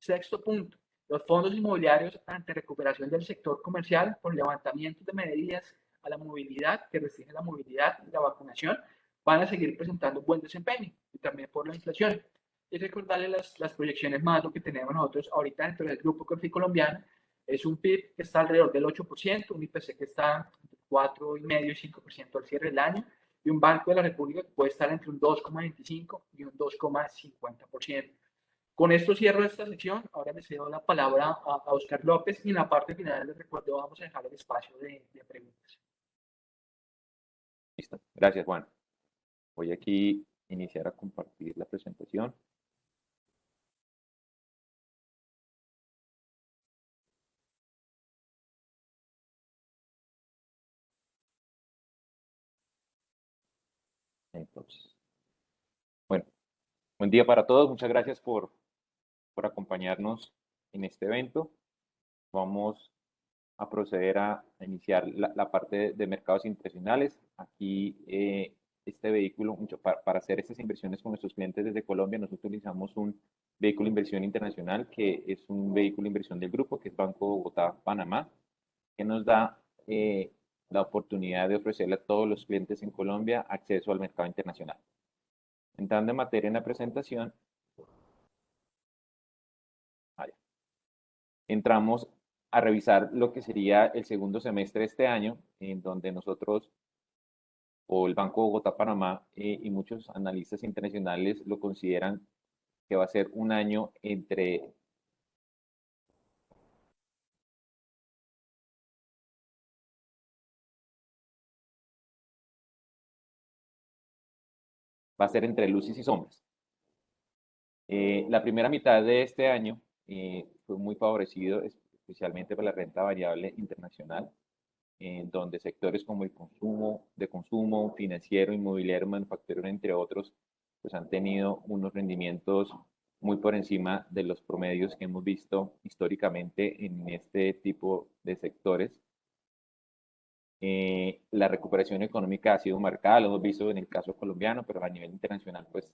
D: Sexto punto, los fondos inmobiliarios ante recuperación del sector comercial por levantamiento de medidas a la movilidad, que restringen la movilidad y la vacunación, van a seguir presentando buen desempeño y también por la inflación. Y recordarles las proyecciones macro que tenemos nosotros ahorita dentro del grupo Corfi colombiano. Es un PIB que está alrededor del 8%, un IPC que está entre 4,5 y 5% al cierre del año, y un Banco de la República que puede estar entre un 2,25 y un 2,50%. Con esto cierro esta sección. Ahora le cedo la palabra a Oscar López y en la parte final les recuerdo vamos a dejar el espacio de preguntas.
E: Listo. Gracias, Juan. Voy aquí a iniciar a compartir la presentación. Entonces, bueno, buen día para todos. Muchas gracias por acompañarnos en este evento. Vamos a proceder a iniciar la parte de mercados internacionales. Aquí, este vehículo, para hacer estas inversiones con nuestros clientes desde Colombia, nosotros utilizamos un vehículo de inversión internacional, que es un vehículo de inversión del grupo, que es Banco Bogotá, Panamá, que nos da la oportunidad de ofrecerle a todos los clientes en Colombia acceso al mercado internacional. Entrando en materia en la presentación, entramos a revisar lo que sería el segundo semestre de este año, en donde nosotros, o el Banco Bogotá, Panamá, y muchos analistas internacionales lo consideran que va a ser un año entre luces y sombras. La primera mitad de este año fue muy favorecido, especialmente por la renta variable internacional, en donde sectores como el consumo, financiero, inmobiliario, manufacturero, entre otros, pues han tenido unos rendimientos muy por encima de los promedios que hemos visto históricamente en este tipo de sectores. La recuperación económica ha sido marcada, lo hemos visto en el caso colombiano, pero a nivel internacional pues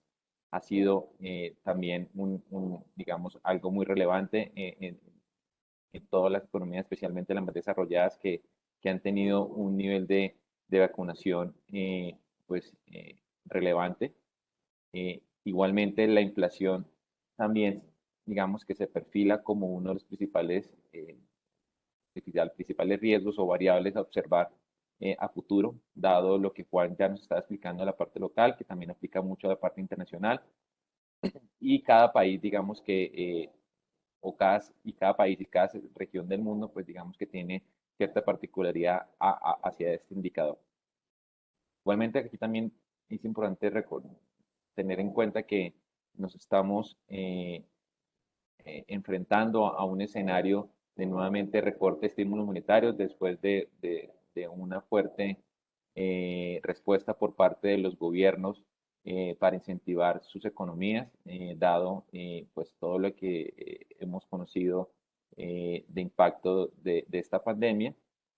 E: ha sido también digamos, algo muy relevante en todas las economías, especialmente las más desarrolladas, que han tenido un nivel de vacunación pues, relevante. Igualmente, la inflación también, digamos, que se perfila como uno de los principales riesgos o variables a observar a futuro, dado lo que Juan ya nos estaba explicando de la parte local, que también aplica mucho a la parte internacional. Y cada país, digamos que cada país y cada región del mundo, pues digamos que tiene cierta particularidad hacia este indicador. Igualmente aquí también es importante tener en cuenta que nos estamos enfrentando a un escenario de nuevamente recorte de estímulos monetarios después de una fuerte respuesta por parte de los gobiernos para incentivar sus economías, dado pues todo lo que hemos conocido de impacto de esta pandemia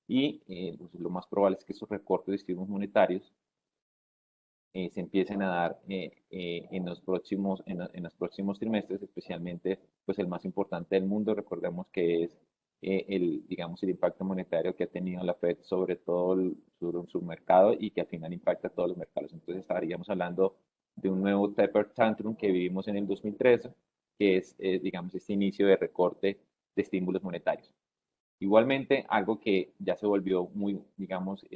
E: y pues, lo más probable es que esos recortes de estímulos monetarios se empiecen a dar en los próximos trimestres, especialmente pues el más importante del mundo. Recordemos que es digamos, el impacto monetario que ha tenido la Fed sobre todo su mercado y que al final impacta a todos los mercados. Entonces estaríamos hablando de un nuevo taper tantrum que vivimos en el 2013, que es, digamos, este inicio de recorte de estímulos monetarios. Igualmente, algo que ya se volvió muy, digamos,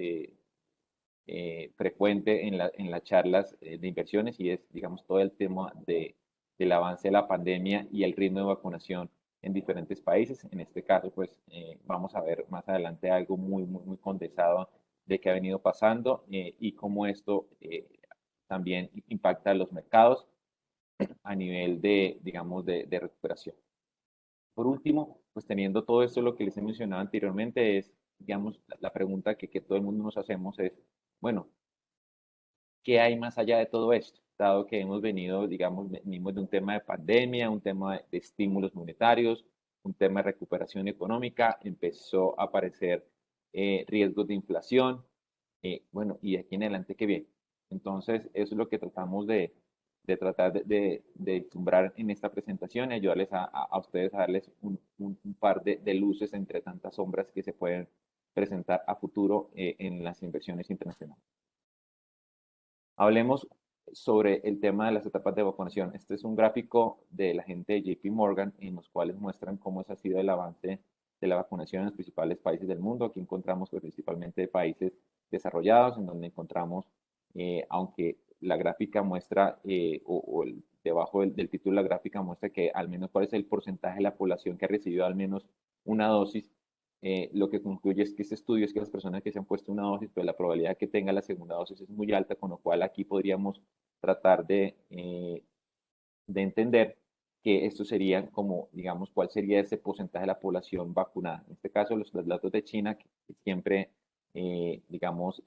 E: frecuente en las charlas de inversiones y es, digamos, todo el tema del avance de la pandemia y el ritmo de vacunación en diferentes países. En este caso, pues vamos a ver más adelante algo muy condensado de qué ha venido pasando y cómo esto también impacta a los mercados a nivel digamos, de recuperación. Por último, pues teniendo todo esto, lo que les he mencionado anteriormente es, digamos, la pregunta que todo el mundo nos hacemos es, bueno, ¿qué hay más allá de todo esto? Dado que hemos venido, digamos, venimos de un tema de pandemia, un tema de estímulos monetarios, un tema de recuperación económica, empezó a aparecer riesgos de inflación, bueno, y de aquí en adelante, ¿qué viene? Entonces, eso es lo que tratamos tratar de vislumbrar en esta presentación y ayudarles a ustedes a darles un par de luces entre tantas sombras que se pueden presentar a futuro en las inversiones internacionales. Hablemos sobre el tema de las etapas de vacunación. Este es un gráfico de la gente de JP Morgan en los cuales muestran cómo ha sido el avance de la vacunación en los principales países del mundo. Aquí encontramos pues, principalmente países desarrollados, en donde encontramos, aunque la gráfica muestra, debajo del título de la gráfica muestra que al menos cuál es el porcentaje de la población que ha recibido al menos una dosis. Lo que concluye es que este estudio es que las personas que se han puesto una dosis, pues la probabilidad de que tenga la segunda dosis es muy alta, con lo cual aquí podríamos tratar de entender que esto sería como, digamos, cuál sería ese porcentaje de la población vacunada. En este caso, los datos de China, que siempre, digamos,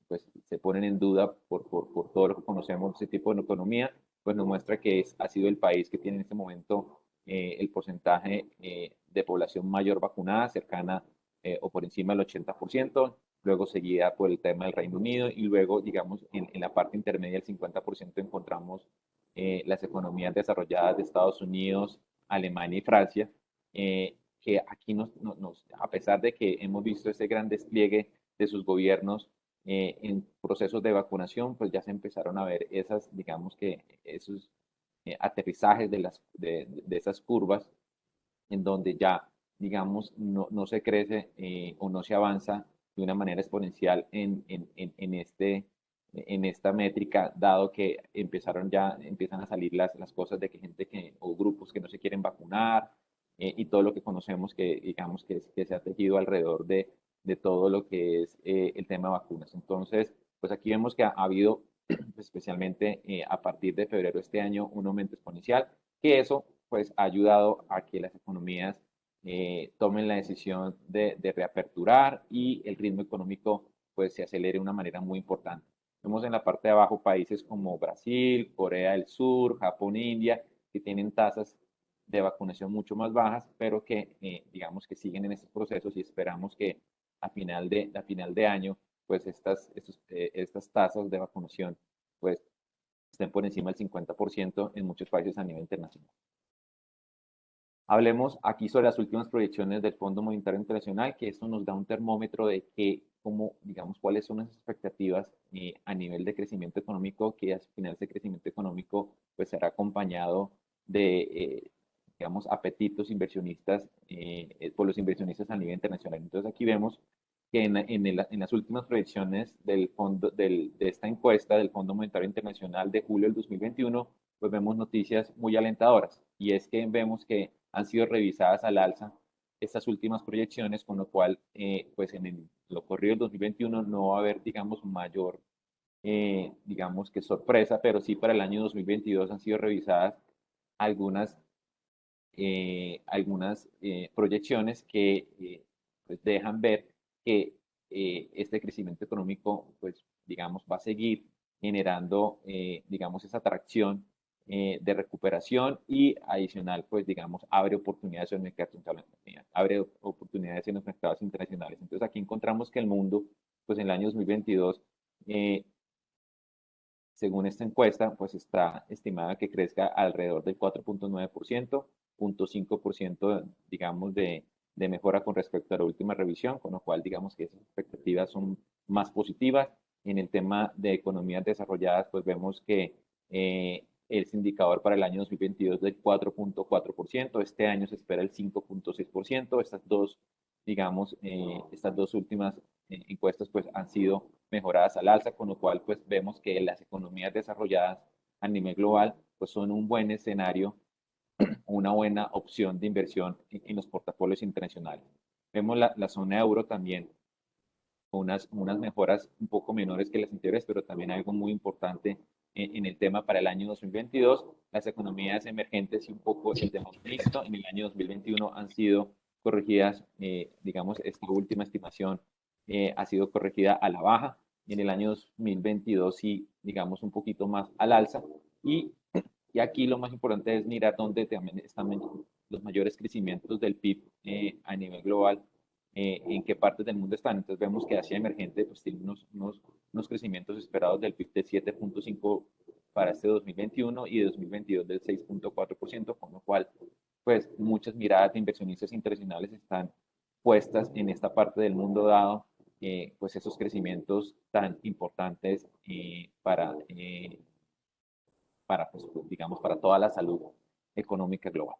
E: pues se ponen en duda por todo lo que conocemos de ese tipo de economía, pues nos muestra que ha sido el país que tiene en este momento el porcentaje de población mayor vacunada, cercana o por encima del 80%, luego seguida por el tema del Reino Unido y luego, digamos, en la parte intermedia del 50% encontramos las economías desarrolladas de Estados Unidos, Alemania y Francia, que aquí a pesar de que hemos visto ese gran despliegue de sus gobiernos en procesos de vacunación, pues ya se empezaron a ver digamos que esos aterrizajes de esas curvas en donde ya, digamos, no se crece o no se avanza de una manera exponencial en esta métrica, dado que empiezan a salir las cosas de que gente o grupos que no se quieren vacunar y todo lo que conocemos que, digamos, que se ha tejido alrededor de todo lo que es el tema de vacunas. Entonces, pues aquí vemos que ha habido, especialmente a partir de febrero de este año, un aumento exponencial, que eso pues ha ayudado a que las economías tomen la decisión de reaperturar y el ritmo económico pues se acelere de una manera muy importante. Vemos en la parte de abajo países como Brasil, Corea del Sur, Japón, India, que tienen tasas de vacunación mucho más bajas, pero que digamos que siguen en estos procesos y esperamos que a final de año, pues estas tasas de vacunación pues estén por encima del 50% en muchos países a nivel internacional. Hablemos aquí sobre las últimas proyecciones del Fondo Monetario Internacional, que esto nos da un termómetro de digamos, cuáles son las expectativas a nivel de crecimiento económico, que al final ese crecimiento económico pues será acompañado de, digamos, apetitos inversionistas por los inversionistas a nivel internacional. Entonces aquí vemos que en las últimas proyecciones de esta encuesta del Fondo Monetario Internacional de julio del 2021, pues vemos noticias muy alentadoras, y es que vemos que han sido revisadas al alza estas últimas proyecciones, con lo cual, pues en lo corrido del 2021 no va a haber, digamos, mayor, digamos que sorpresa, pero sí para el año 2022 han sido revisadas algunas, proyecciones que pues dejan ver que este crecimiento económico, pues, digamos, va a seguir generando, digamos, esa atracción de recuperación, y adicional, pues, digamos, abre oportunidades en los mercados internacionales. Entonces, aquí encontramos que el mundo, pues, en el año 2022, según esta encuesta, pues está estimada que crezca alrededor del 4.9%, 0.5%, digamos, de mejora con respecto a la última revisión, con lo cual, digamos que esas expectativas son más positivas. En el tema de economías desarrolladas, pues vemos que ese indicador para el año 2022 es del 4.4%, este año se espera el 5.6%, estas dos últimas encuestas pues han sido mejoradas al alza, con lo cual pues vemos que las economías desarrolladas a nivel global pues son un buen escenario, una buena opción de inversión en los portafolios internacionales. Vemos la zona euro también con unas mejoras un poco menores que las anteriores, pero también algo muy importante en el tema para el año 2022. Las economías emergentes y un poco el tema mixto en el año 2021 han sido corregidas, digamos, esta última estimación ha sido corregida a la baja, y en el año 2022 sí, digamos, un poquito más al alza, y aquí lo más importante es mirar dónde también están los mayores crecimientos del PIB a nivel global, en qué partes del mundo están. Entonces vemos que Asia emergente pues tiene unos crecimientos esperados del PIB de 7.5 para este 2021 y de 2022 del 6.4%, con lo cual pues muchas miradas de inversionistas internacionales están puestas en esta parte del mundo, dado pues esos crecimientos tan importantes pues, digamos, para toda la salud económica global.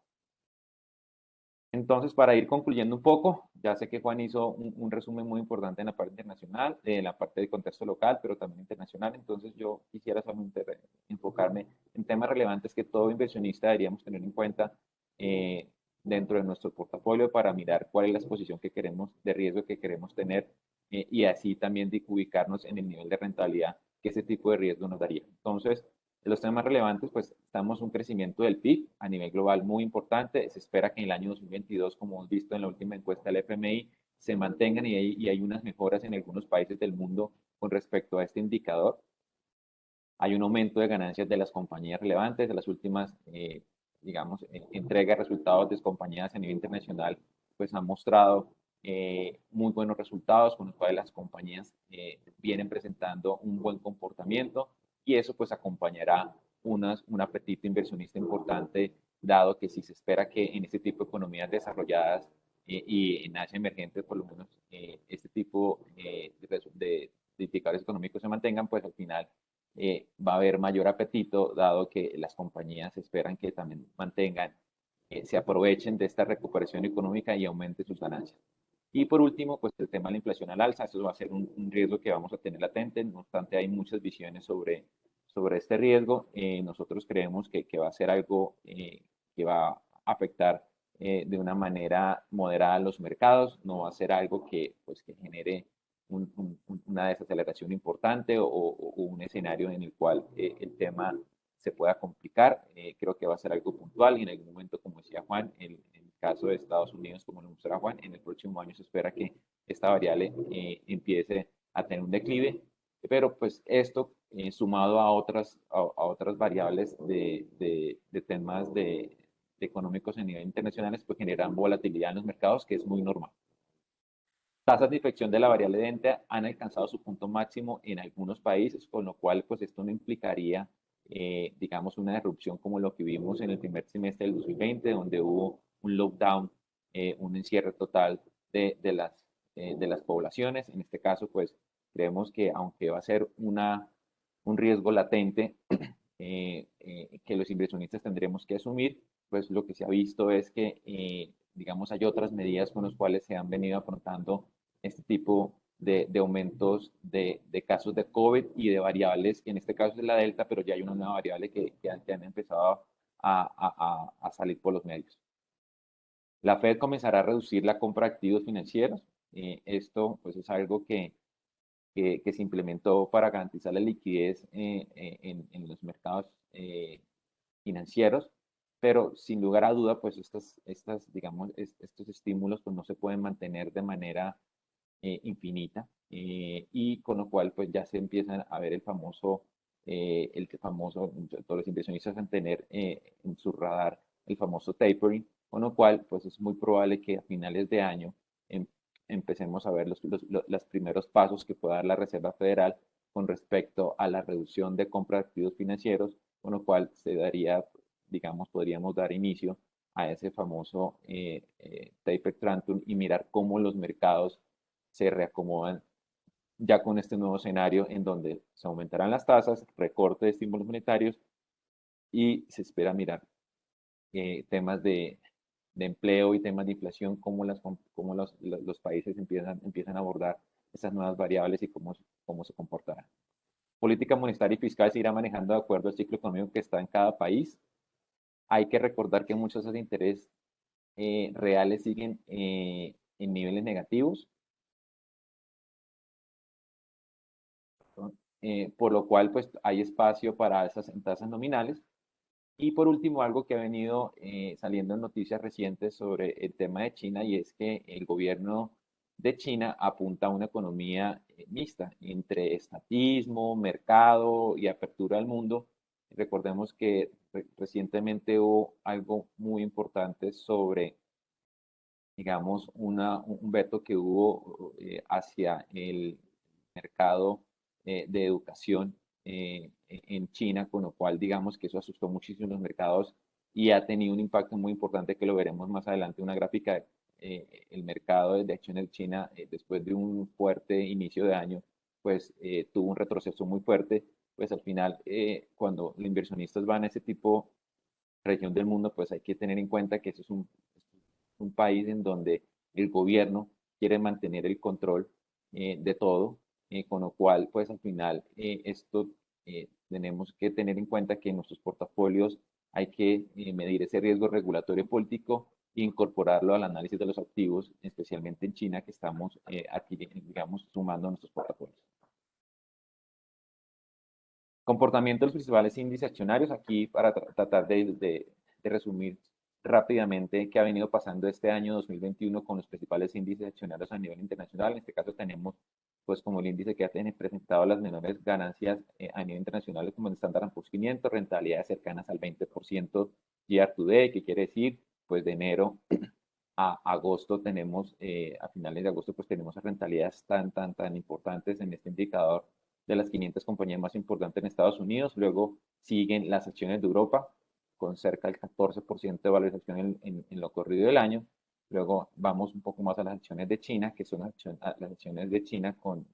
E: Entonces, para ir concluyendo un poco, ya sé que Juan hizo un resumen muy importante en la parte internacional, en la parte de contexto local, pero también internacional. Entonces, yo quisiera solamente enfocarme en temas relevantes que todo inversionista deberíamos tener en cuenta dentro de nuestro portafolio, para mirar cuál es la exposición que queremos, de riesgo que queremos tener, y así también de ubicarnos en el nivel de rentabilidad que ese tipo de riesgo nos daría. Entonces, de los temas relevantes, pues estamos un crecimiento del PIB a nivel global muy importante. Se espera que en el año 2022, como hemos visto en la última encuesta del FMI, se mantengan, y hay unas mejoras en algunos países del mundo con respecto a este indicador. Hay un aumento de ganancias de las compañías relevantes, de las últimas, digamos, entrega de resultados de compañías a nivel internacional, pues han mostrado muy buenos resultados, con los cuales las compañías vienen presentando un buen comportamiento, y eso pues acompañará un apetito inversionista importante, dado que si se espera que en este tipo de economías desarrolladas y en Asia emergente, por lo menos, este tipo de indicadores económicos se mantengan, pues al final va a haber mayor apetito, dado que las compañías esperan que también mantengan, se aprovechen de esta recuperación económica y aumenten sus ganancias. Y por último, pues el tema de la inflación al alza, eso va a ser un riesgo que vamos a tener latente. No obstante, hay muchas visiones sobre este riesgo. Nosotros creemos que va a ser algo que va a afectar de una manera moderada a los mercados, no va a ser algo que, pues, que genere una desaceleración importante o un escenario en el cual el tema se pueda complicar. Creo que va a ser algo puntual, y en algún momento, como decía Juan, en el caso de Estados Unidos, como lo mostraba Juan, en el próximo año se espera que esta variable empiece a tener un declive, pero pues esto sumado a otras variables de temas de económicos a nivel internacionales, pues generan volatilidad en los mercados, que es muy normal. Tasas de inflexión de la variable de han alcanzado su punto máximo en algunos países, con lo cual pues esto no implicaría, digamos, una erupción como lo que vimos en el primer semestre del 2020, donde hubo un lockdown, un encierre total de las poblaciones. En este caso, pues creemos que aunque va a ser un riesgo latente que los inversionistas tendremos que asumir, pues lo que se ha visto es que, digamos, hay otras medidas con las cuales se han venido afrontando este tipo de aumentos de casos de COVID y de variables, en este caso es la Delta, pero ya hay una nueva variable que han empezado a salir por los medios. La Fed comenzará a reducir la compra de activos financieros. Esto pues es algo que se implementó para garantizar la liquidez en los mercados financieros, pero sin lugar a duda, pues digamos, estos estímulos pues no se pueden mantener de manera infinita y con lo cual pues ya se empiezan a ver todos los inversionistas en tener en su radar el famoso tapering, con lo cual pues es muy probable que a finales de año em, empecemos a ver los primeros pasos que pueda dar la Reserva Federal con respecto a la reducción de compra de activos financieros, con lo cual se daría, digamos, podríamos dar inicio a ese famoso taper tantrum y mirar cómo los mercados se reacomodan ya con este nuevo escenario en donde se aumentarán las tasas, recorte de estímulos monetarios y se espera mirar temas de empleo y temas de inflación, cómo los países empiezan a abordar esas nuevas variables y cómo se comportarán. Política monetaria y fiscal se irá manejando de acuerdo al ciclo económico que está en cada país. Hay que recordar que muchos de interés reales siguen en niveles negativos, por lo cual pues hay espacio para esas tasas nominales. Y por último, algo que ha venido saliendo en noticias recientes sobre el tema de China y es que el gobierno de China apunta a una economía mixta entre estatismo, mercado y apertura al mundo. Recordemos que recientemente hubo algo muy importante sobre, digamos, un veto que hubo hacia el mercado de educación en China, con lo cual digamos que eso asustó muchísimo los mercados y ha tenido un impacto muy importante que lo veremos más adelante en una gráfica. El mercado de acciones de China, después de un fuerte inicio de año, pues tuvo un retroceso muy fuerte. Pues al final, cuando los inversionistas van a ese tipo de región del mundo, pues hay que tener en cuenta que eso es un país en donde el gobierno quiere mantener el control de todo, con lo cual, pues al final, tenemos que tener en cuenta que en nuestros portafolios hay que medir ese riesgo regulatorio político e incorporarlo al análisis de los activos, especialmente en China, que estamos digamos, sumando a nuestros portafolios. Comportamiento de los principales índices accionarios, aquí para tratar de resumir rápidamente qué ha venido pasando este año 2021 con los principales índices accionarios a nivel internacional. En este caso tenemos, pues, como el índice que ha presentado las menores ganancias a nivel internacional, como el Standard & Poor's 500, rentabilidades cercanas al 20% year to date, que quiere decir, pues, de enero a agosto tenemos, a finales de agosto, pues tenemos rentabilidades tan importantes en este indicador de las 500 compañías más importantes en Estados Unidos. Luego siguen las acciones de Europa con cerca del 14% de valorización en lo corrido del año. Luego vamos un poco más a las acciones de China, que son las acciones de China con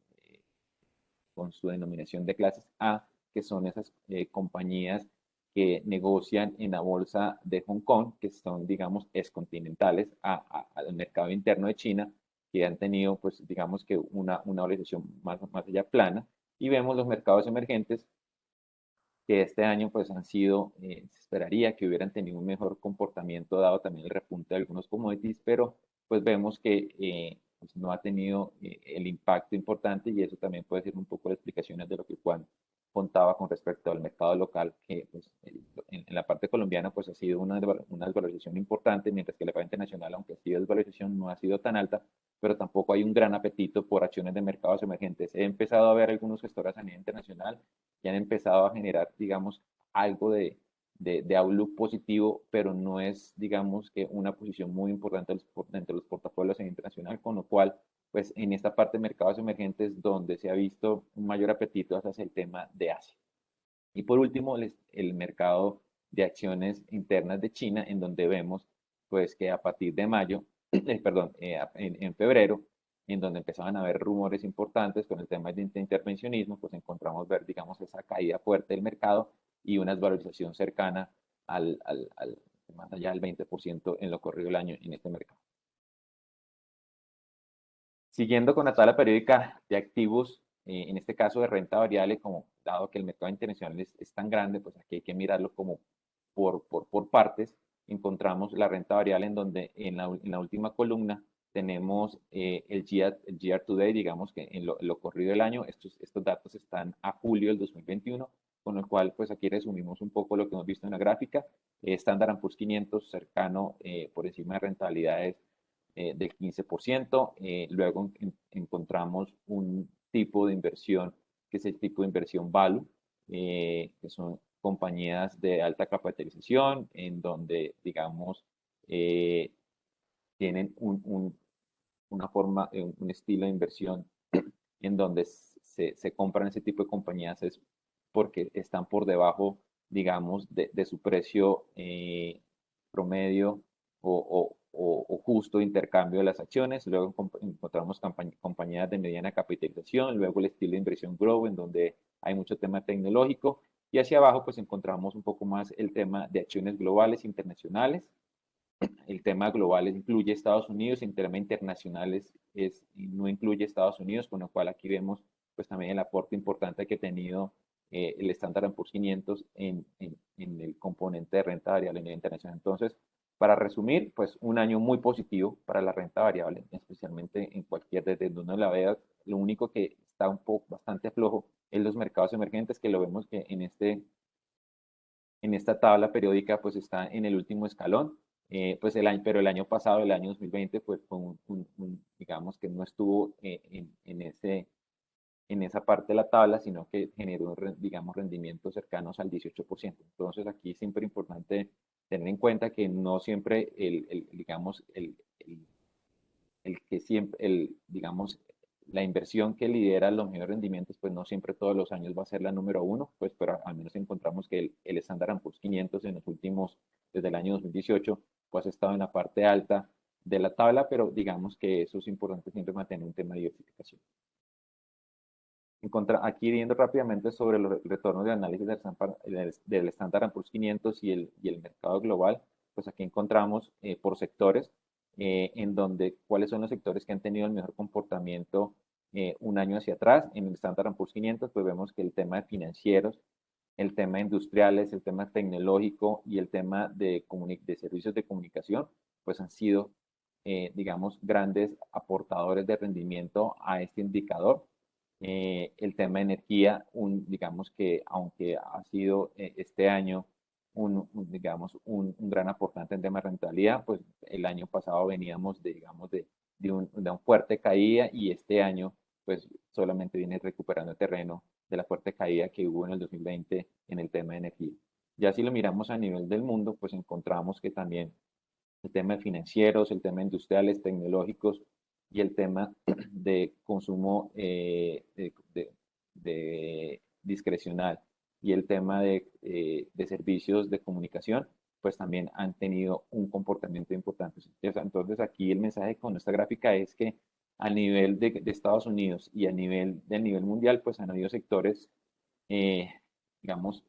E: su denominación de clases A, que son esas compañías que negocian en la bolsa de Hong Kong, que son, digamos, excontinentales al mercado interno de China, que han tenido, pues, digamos que una valorización más allá plana. Y vemos los mercados emergentes que este año pues han sido, se esperaría que hubieran tenido un mejor comportamiento dado también el repunte de algunos commodities, pero pues vemos que pues no ha tenido el impacto importante y eso también puede ser un poco de explicaciones de lo que Juan contaba con respecto al mercado local, que pues, en la parte colombiana pues ha sido una desvalorización importante, mientras que la parte internacional, aunque ha sido desvalorización, no ha sido tan alta, pero tampoco hay un gran apetito por acciones de mercados emergentes. He empezado a ver algunos gestores a nivel internacional que han empezado a generar, digamos, algo de outlook positivo, pero no es, digamos, que una posición muy importante dentro de los portafolios a nivel internacional, con lo cual, pues en esta parte de mercados emergentes donde se ha visto un mayor apetito hacia el tema de Asia. Y por último, el mercado de acciones internas de China, en donde vemos pues que a partir de mayo, perdón, en febrero, en donde empezaban a haber rumores importantes con el tema de intervencionismo, pues encontramos ver, digamos, esa caída fuerte del mercado y una desvalorización cercana más allá del 20% en lo corrido del año en este mercado. Siguiendo con la tabla periódica de activos, en este caso de renta variable, como dado que el mercado internacional es tan grande, pues aquí hay que mirarlo como por partes. Encontramos la renta variable en donde en la última columna tenemos el year to date, digamos que en lo corrido del año, estos datos están a julio del 2021, con lo cual pues aquí resumimos un poco lo que hemos visto en la gráfica. Standard & Poor's 500 cercano por encima de rentabilidades del 15%. Luego encontramos un tipo de inversión que es el tipo de inversión value, que son compañías de alta capitalización, en donde, digamos, tienen una forma, un estilo de inversión en donde se compran ese tipo de compañías es porque están por debajo, digamos, de su precio promedio o justo de intercambio de las acciones. Luego encontramos compañías de mediana capitalización, luego el estilo de inversión grow, en donde hay mucho tema tecnológico, y hacia abajo pues encontramos un poco más el tema de acciones globales internacionales. El tema global incluye Estados Unidos, el tema internacional no incluye Estados Unidos, con lo cual aquí vemos pues también el aporte importante que ha tenido el Standard & Poor's 500 en el componente de renta variable a nivel internacional. Entonces, para resumir, pues un año muy positivo para la renta variable, especialmente en desde donde uno la vea. Lo único que está un poco bastante flojo es los mercados emergentes, que lo vemos que en esta tabla periódica pues está en el último escalón. Pues pero el año pasado, el año 2020, pues fue digamos que no estuvo en esa parte de la tabla, sino que generó, digamos, rendimientos cercanos al 18%. Entonces aquí es siempre importante tener en cuenta que no siempre digamos, que siempre, digamos, la inversión que lidera los mejores rendimientos, pues no siempre todos los años va a ser la número uno, pues pero al menos encontramos que el Standard & Poor's 500 en los últimos, desde el año 2018, pues ha estado en la parte alta de la tabla, pero digamos que eso es importante siempre mantener un tema de diversificación. Aquí viendo rápidamente sobre los retornos de análisis del Standard & Poor's 500 y el mercado global, pues aquí encontramos por sectores, en donde cuáles son los sectores que han tenido el mejor comportamiento un año hacia atrás. En el Standard & Poor's 500 pues vemos que el tema de financieros, el tema de industriales, el tema tecnológico y el tema de servicios de comunicación pues han sido digamos grandes aportadores de rendimiento a este indicador. El tema de energía, digamos que aunque ha sido este año digamos, un gran aportante en tema de rentabilidad, pues el año pasado veníamos digamos, de una fuerte caída, y este año pues solamente viene recuperando terreno de la fuerte caída que hubo en el 2020 en el tema de energía. Ya si lo miramos a nivel del mundo, pues encontramos que también el tema de financieros, el tema de industriales, tecnológicos y el tema de consumo de discrecional y el tema de servicios de comunicación, pues también han tenido un comportamiento importante. Entonces aquí el mensaje con esta gráfica es que a nivel de Estados Unidos y a del nivel mundial, pues han habido sectores, digamos,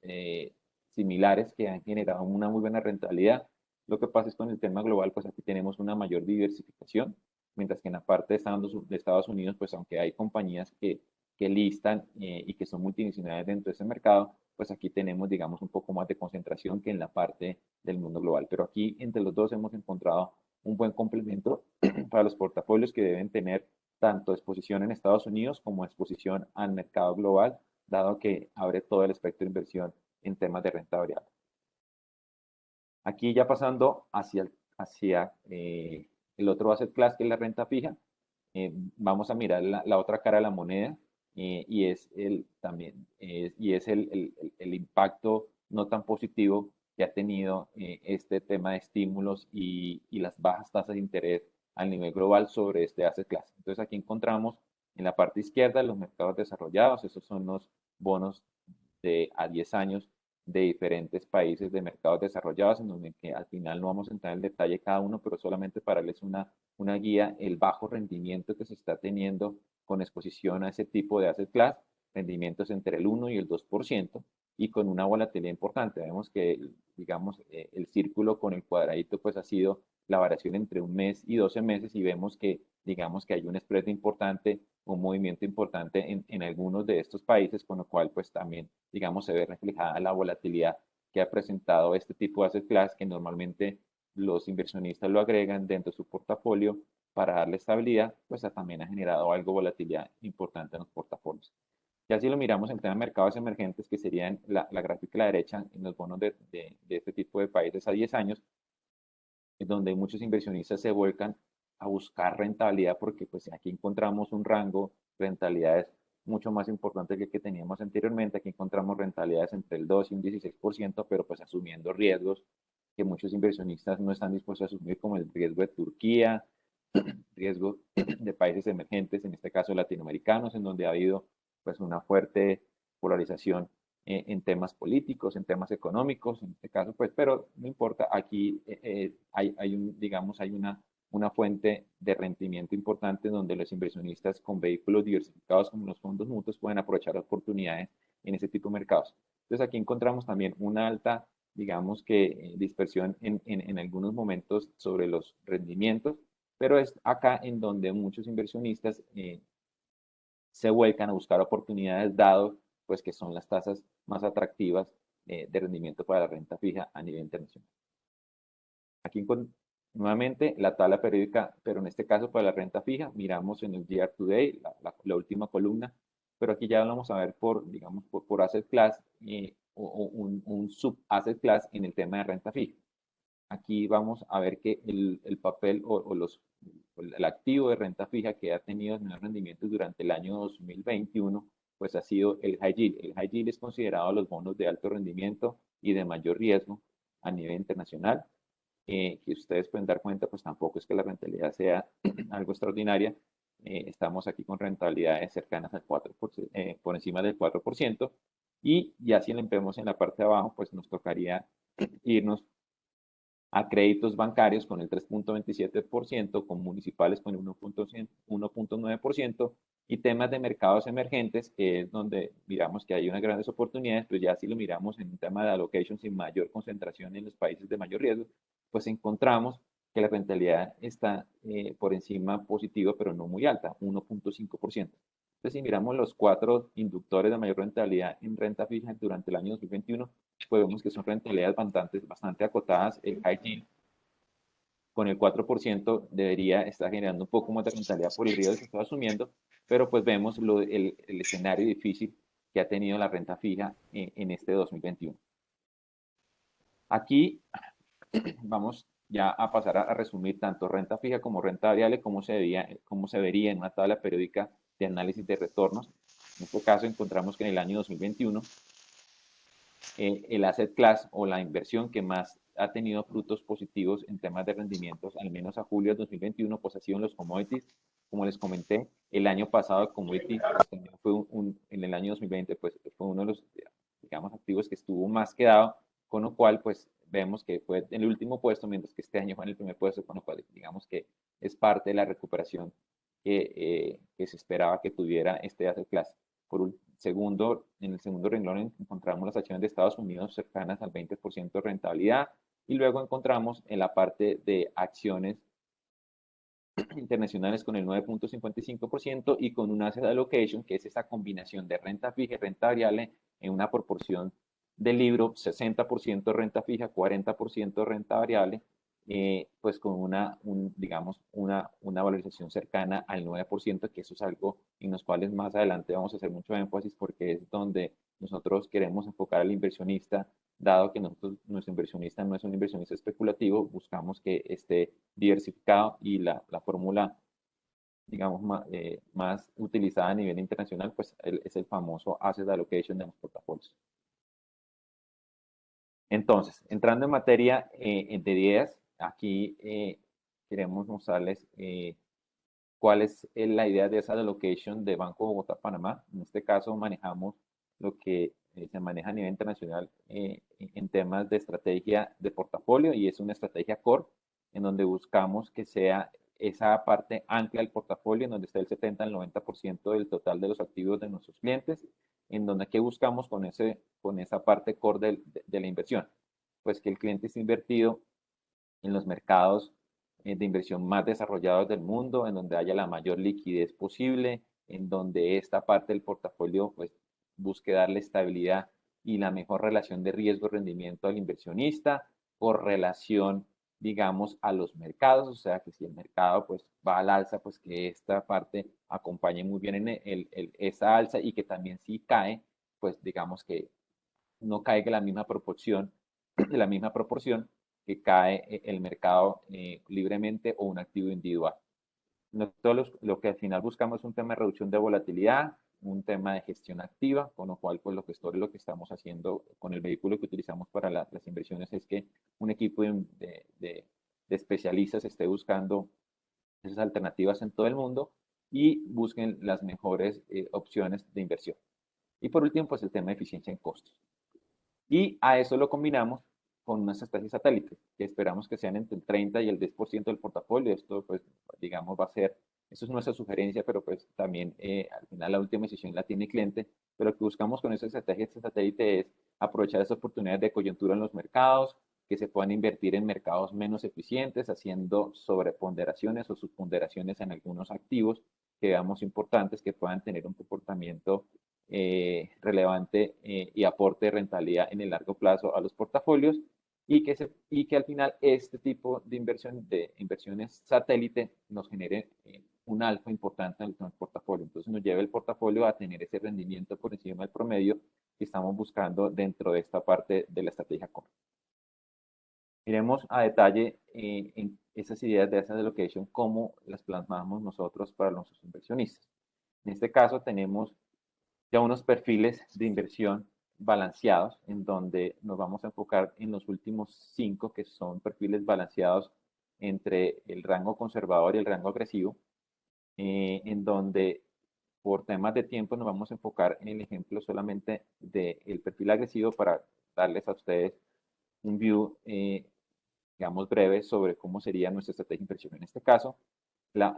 E: similares que han generado una muy buena rentabilidad. Lo que pasa es con el tema global, pues aquí tenemos una mayor diversificación, mientras que en la parte de Estados Unidos, pues aunque hay compañías que listan y que son multinacionales dentro de ese mercado, pues aquí tenemos, digamos, un poco más de concentración que en la parte del mundo global. Pero aquí entre los dos hemos encontrado un buen complemento para los portafolios que deben tener tanto exposición en Estados Unidos como exposición al mercado global, dado que abre todo el espectro de inversión en temas de renta variable. Aquí ya pasando hacia el otro asset class, que es la renta fija, vamos a mirar la otra cara de la moneda, y es el impacto no tan positivo que ha tenido este tema de estímulos y las bajas tasas de interés a nivel global sobre este asset class. Entonces aquí encontramos en la parte izquierda los mercados desarrollados. Esos son los bonos a 10 años de diferentes países de mercados desarrollados, en donde que al final no vamos a entrar en detalle cada uno, pero solamente para darles una guía, el bajo rendimiento que se está teniendo con exposición a ese tipo de asset class, rendimientos entre el 1 y el 2%, y con una volatilidad importante. Vemos que, digamos, el círculo con el cuadradito pues ha sido la variación entre un mes y 12 meses, y vemos que, digamos, que hay un spread importante, un movimiento importante en algunos de estos países, con lo cual pues también, digamos, se ve reflejada la volatilidad que ha presentado este tipo de asset class, que normalmente los inversionistas lo agregan dentro de su portafolio para darle estabilidad, pues también ha generado algo de volatilidad importante en los portafolios. Ya si lo miramos en tema de mercados emergentes, que serían la gráfica a la derecha, en los bonos de este tipo de países a 10 años, es donde muchos inversionistas se vuelcan a buscar rentabilidad, porque pues aquí encontramos un rango de rentabilidades mucho más importante que el que teníamos anteriormente. Aquí encontramos rentabilidades entre el 2 y un 16%, pero pues asumiendo riesgos que muchos inversionistas no están dispuestos a asumir, como el riesgo de Turquía, riesgo de países emergentes, en este caso latinoamericanos, en donde ha habido pues una fuerte polarización en temas políticos, en temas económicos, en este caso, pues, pero no importa, aquí digamos, hay una fuente de rendimiento importante donde los inversionistas con vehículos diversificados como los fondos mutuos pueden aprovechar oportunidades en ese tipo de mercados. Entonces aquí encontramos también una alta, digamos que dispersión en algunos momentos sobre los rendimientos, pero es acá en donde muchos inversionistas se vuelcan a buscar oportunidades, dado pues que son las tasas más atractivas de rendimiento para la renta fija a nivel internacional. Aquí nuevamente la tabla periódica, pero en este caso para la renta fija, miramos en el year to date, la última columna, pero aquí ya vamos a ver digamos, por asset class, o un sub asset class en el tema de renta fija. Aquí vamos a ver que el papel o el activo de renta fija que ha tenido menores rendimientos durante el año 2021, pues ha sido el high yield. El high yield es considerado los bonos de alto rendimiento y de mayor riesgo a nivel internacional. Que ustedes pueden dar cuenta, pues tampoco es que la rentabilidad sea algo extraordinaria. Estamos aquí con rentabilidades cercanas al 4%, por encima del 4%. Y ya si le vemos en la parte de abajo, pues nos tocaría irnos a créditos bancarios con el 3.27%, con municipales con el 1.9%, y temas de mercados emergentes, que es donde miramos que hay unas grandes oportunidades. Pues ya si lo miramos en un tema de allocation sin mayor concentración en los países de mayor riesgo, pues encontramos que la rentabilidad está por encima positiva, pero no muy alta, 1.5%. Entonces, si miramos los 4 inductores de mayor rentabilidad en renta fija durante el año 2021, pues vemos que son rentabilidades bastante acotadas. El high yield con el 4% debería estar generando un poco más de rentabilidad por el riesgo que está asumiendo, pero pues vemos el escenario difícil que ha tenido la renta fija en este 2021. Aquí vamos ya a pasar a resumir tanto renta fija como renta variable, cómo se vería en una tabla periódica de análisis de retornos. En este caso encontramos que en el año 2021 el asset class o la inversión que más ha tenido frutos positivos en temas de rendimientos, al menos a julio de 2021, pues ha sido en los commodities. Como les comenté, el año pasado commodities pues, fue en el año 2020 pues fue uno de los, digamos, activos que estuvo más quedado, con lo cual pues vemos que fue en el último puesto, mientras que este año fue en el primer puesto, con lo cual digamos que es parte de la recuperación que se esperaba que tuviera este asset class. En el segundo renglón encontramos las acciones de Estados Unidos cercanas al 20% de rentabilidad, y luego encontramos en la parte de acciones internacionales con el 9.55% y con un asset allocation, que es esa combinación de renta fija y renta variable en una proporción del libro, 60% renta fija, 40% renta variable, pues con digamos, una valorización cercana al 9%, que eso es algo en los cuales más adelante vamos a hacer mucho énfasis, porque es donde nosotros queremos enfocar al inversionista, dado que nuestro inversionista no es un inversionista especulativo, buscamos que esté diversificado, y la fórmula digamos, más utilizada a nivel internacional, pues es el famoso Asset Allocation de los portafolios. Entonces, entrando en materia de ideas, aquí queremos mostrarles cuál es la idea de esa allocation de Banco Bogotá Panamá. En este caso manejamos lo que se maneja a nivel internacional en temas de estrategia de portafolio, y es una estrategia core en donde buscamos que sea esa parte ancla del portafolio, en donde está el 70 al 90% del total de los activos de nuestros clientes, en donde ¿qué buscamos con esa parte core de la inversión? Pues que el cliente esté invertido en los mercados de inversión más desarrollados del mundo, en donde haya la mayor liquidez posible, en donde esta parte del portafolio pues busque darle estabilidad y la mejor relación de riesgo-rendimiento al inversionista por relación, digamos, a los mercados. O sea, que si el mercado pues va al alza, pues que esta parte acompañe muy bien en esa alza, y que también si cae, pues digamos que no caiga la misma proporción, de la misma proporción que cae el mercado libremente o un activo individual. Nosotros lo que al final buscamos es un tema de reducción de volatilidad, un tema de gestión activa, con lo cual pues lo que estamos haciendo con el vehículo que utilizamos para las inversiones es que un equipo de especialistas esté buscando esas alternativas en todo el mundo y busquen las mejores opciones de inversión. Y por último, pues el tema de eficiencia en costos. Y a eso lo combinamos con unas estrategias satélite, que esperamos que sean entre el 30 y el 10% del portafolio. Esto, pues, digamos, va a ser, eso es nuestra sugerencia, pero pues también al final la última decisión la tiene el cliente. Pero lo que buscamos con esa estrategia de satélite es aprovechar esas oportunidades de coyuntura en los mercados, que se puedan invertir en mercados menos eficientes, haciendo sobreponderaciones o subponderaciones en algunos activos que veamos importantes, que puedan tener un comportamiento relevante y aporte de rentabilidad en el largo plazo a los portafolios, y que al final este tipo de inversiones satélite nos genere un alfa importante en el portafolio. Entonces nos lleva el portafolio a tener ese rendimiento por encima del promedio que estamos buscando dentro de esta parte de la estrategia core. Miremos a detalle en esas ideas de asset allocation, cómo las plasmamos nosotros para nuestros inversionistas. En este caso tenemos ya unos perfiles de inversión balanceados, en donde nos vamos a enfocar en los últimos 5, que son perfiles balanceados entre el rango conservador y el rango agresivo, en donde por temas de tiempo nos vamos a enfocar en el ejemplo solamente del perfil agresivo para darles a ustedes un view, digamos, breve sobre cómo sería nuestra estrategia de inversión. En este caso, la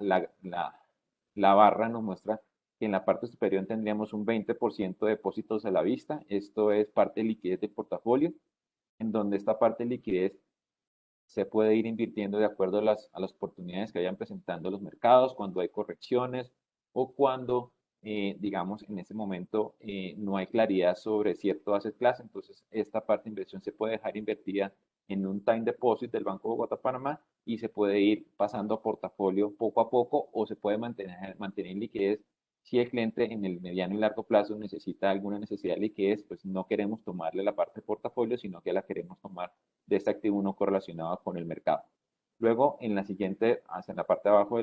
E: barra nos muestra que en la parte superior tendríamos un 20% de depósitos a la vista. Esto es parte de liquidez del portafolio, en donde esta parte de liquidez se puede ir invirtiendo de acuerdo a las oportunidades que vayan presentando los mercados, cuando hay correcciones o cuando, digamos, en ese momento no hay claridad sobre cierto asset class. Entonces, esta parte de inversión se puede dejar invertida en un time deposit del Banco Bogotá Panamá y se puede ir pasando a portafolio poco a poco, o se puede mantener en liquidez. Si el cliente en el mediano y largo plazo necesita alguna necesidad de liquidez, pues no queremos tomarle la parte de portafolio, sino que la queremos tomar de este activo no correlacionado con el mercado. Luego, en la siguiente, hacia la parte de abajo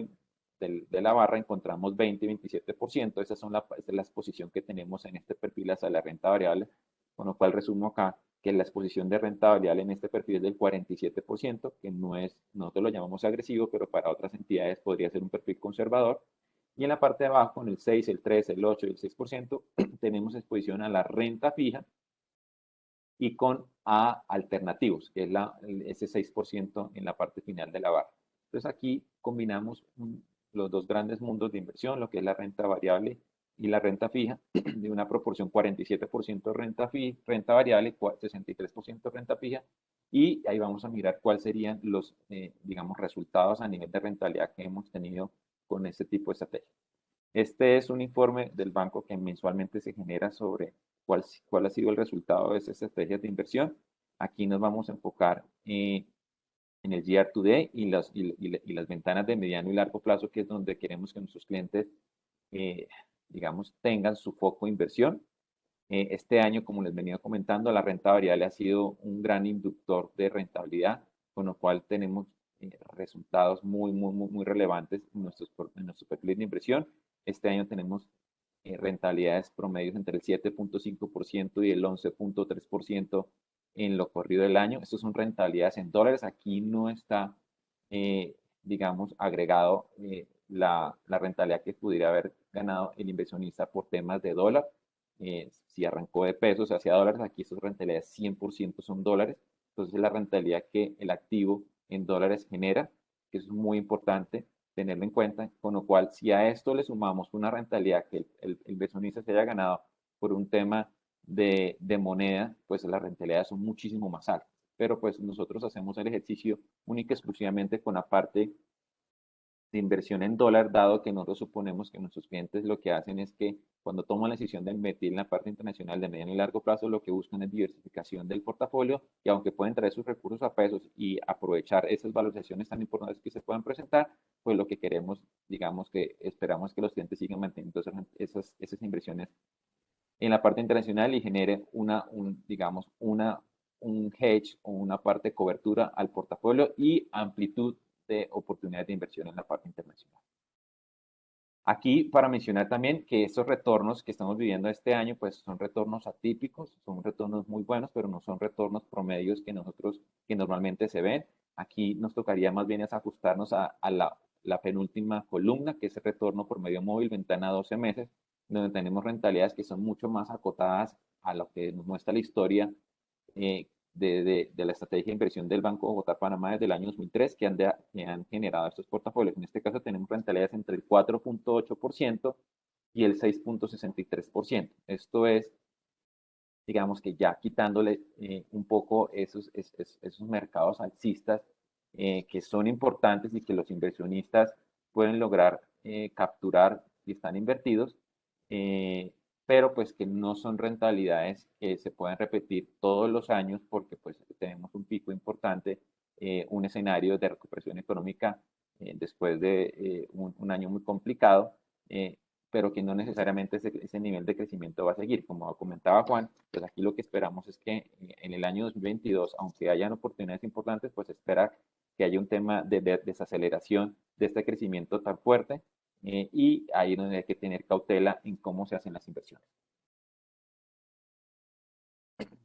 E: de la barra, encontramos 20 y 27%. Esa es la exposición que tenemos en este perfil hacia la renta variable, con lo cual resumo acá que la exposición de renta variable en este perfil es del 47%, que no es, nosotros lo llamamos agresivo, pero para otras entidades podría ser un perfil conservador. Y en la parte de abajo, en el 6, el 3, el 8 y el 6%, tenemos exposición a la renta fija y con A alternativos, que es ese 6% en la parte final de la barra. Entonces aquí combinamos los dos grandes mundos de inversión, lo que es la renta variable y la renta fija, de una proporción 47% renta variable, 63% renta fija, y ahí vamos a mirar cuáles serían los, digamos, resultados a nivel de rentabilidad que hemos tenido con este tipo de estrategia. Este es un informe del banco que mensualmente se genera sobre cuál ha sido el resultado de esas estrategias de inversión. Aquí nos vamos a enfocar en el year to day y las ventanas de mediano y largo plazo, que es donde queremos que nuestros clientes, digamos, tengan su foco de inversión. Este año, como les venía comentando, la renta variable ha sido un gran inductor de rentabilidad, con lo cual tenemos resultados muy relevantes en nuestros perfiles de inversión. Este año tenemos rentabilidades promedios entre el 7.5% y el 11.3% en lo corrido del año. Estos son rentabilidades en dólares. Aquí no está, digamos, agregado la rentabilidad que pudiera haber ganado el inversionista por temas de dólar. Si arrancó de pesos hacia dólares, aquí estas rentabilidades 100% son dólares. Entonces, la rentabilidad que el activo en dólares genera, que es muy importante tenerlo en cuenta, con lo cual, si a esto le sumamos una rentabilidad que el inversionista se haya ganado por un tema de moneda, pues las rentabilidades son muchísimo más altas. Pero pues nosotros hacemos el ejercicio única y exclusivamente con la parte de inversión en dólar, dado que nosotros suponemos que nuestros clientes lo que hacen es que cuando toman la decisión de invertir en la parte internacional de mediano y largo plazo, lo que buscan es diversificación del portafolio y aunque pueden traer sus recursos a pesos y aprovechar esas valorizaciones tan importantes que se puedan presentar, pues lo que queremos, digamos que esperamos que los clientes sigan manteniendo esas inversiones en la parte internacional y genere un hedge o una parte de cobertura al portafolio y amplitud de oportunidades de inversión en la parte internacional. Aquí para mencionar también que estos retornos que estamos viviendo este año, pues son retornos atípicos, son retornos muy buenos, pero no son retornos promedios que normalmente se ven. Aquí nos tocaría más bien es ajustarnos a la penúltima columna, que es el retorno promedio móvil, ventana 12 meses, donde tenemos rentabilidades que son mucho más acotadas a lo que nos muestra la historia de la estrategia de inversión del Banco de Bogotá Panamá desde el año 2003 que han generado estos portafolios. En este caso tenemos rentabilidades entre el 4.8% y el 6.63%. Esto es, digamos que ya quitándole un poco esos mercados alcistas que son importantes y que los inversionistas pueden lograr capturar si están invertidos, pero pues que no son rentabilidades que se pueden repetir todos los años porque pues tenemos un pico importante, un escenario de recuperación económica después de un año muy complicado, pero que no necesariamente ese nivel de crecimiento va a seguir. Como comentaba Juan, pues aquí lo que esperamos es que en el año 2022, aunque hayan oportunidades importantes, pues espera que haya un tema de desaceleración de este crecimiento tan fuerte y ahí es donde hay que tener cautela en cómo se hacen las inversiones.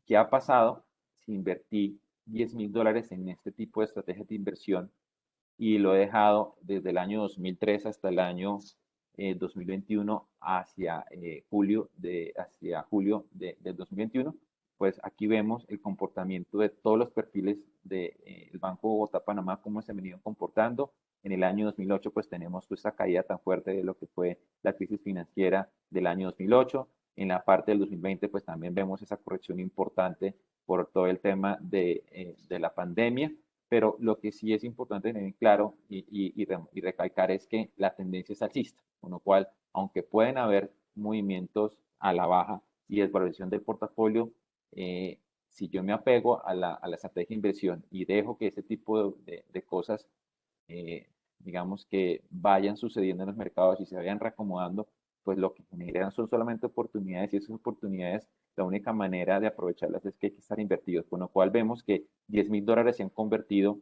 E: ¿Qué ha pasado si invertí $10,000 en este tipo de estrategias de inversión y lo he dejado desde el año 2003 hasta el año 2021 hacia julio del 2021? Pues aquí vemos el comportamiento de todos los perfiles del Banco Bogotá Panamá, cómo se han venido comportando. En el año 2008 pues tenemos esta caída tan fuerte de lo que fue la crisis financiera del año 2008. En la parte del 2020 pues también vemos esa corrección importante por todo el tema de la pandemia, pero lo que sí es importante tener claro y recalcar es que la tendencia es alcista, con lo cual, aunque pueden haber movimientos a la baja y desvalorización del portafolio, si yo me apego a la estrategia de inversión y dejo que ese tipo de cosas, digamos que vayan sucediendo en los mercados y se vayan reacomodando, pues lo que generan son solamente oportunidades y esas oportunidades, la única manera de aprovecharlas es que hay que estar invertidos, con lo cual vemos que $10,000 se han convertido,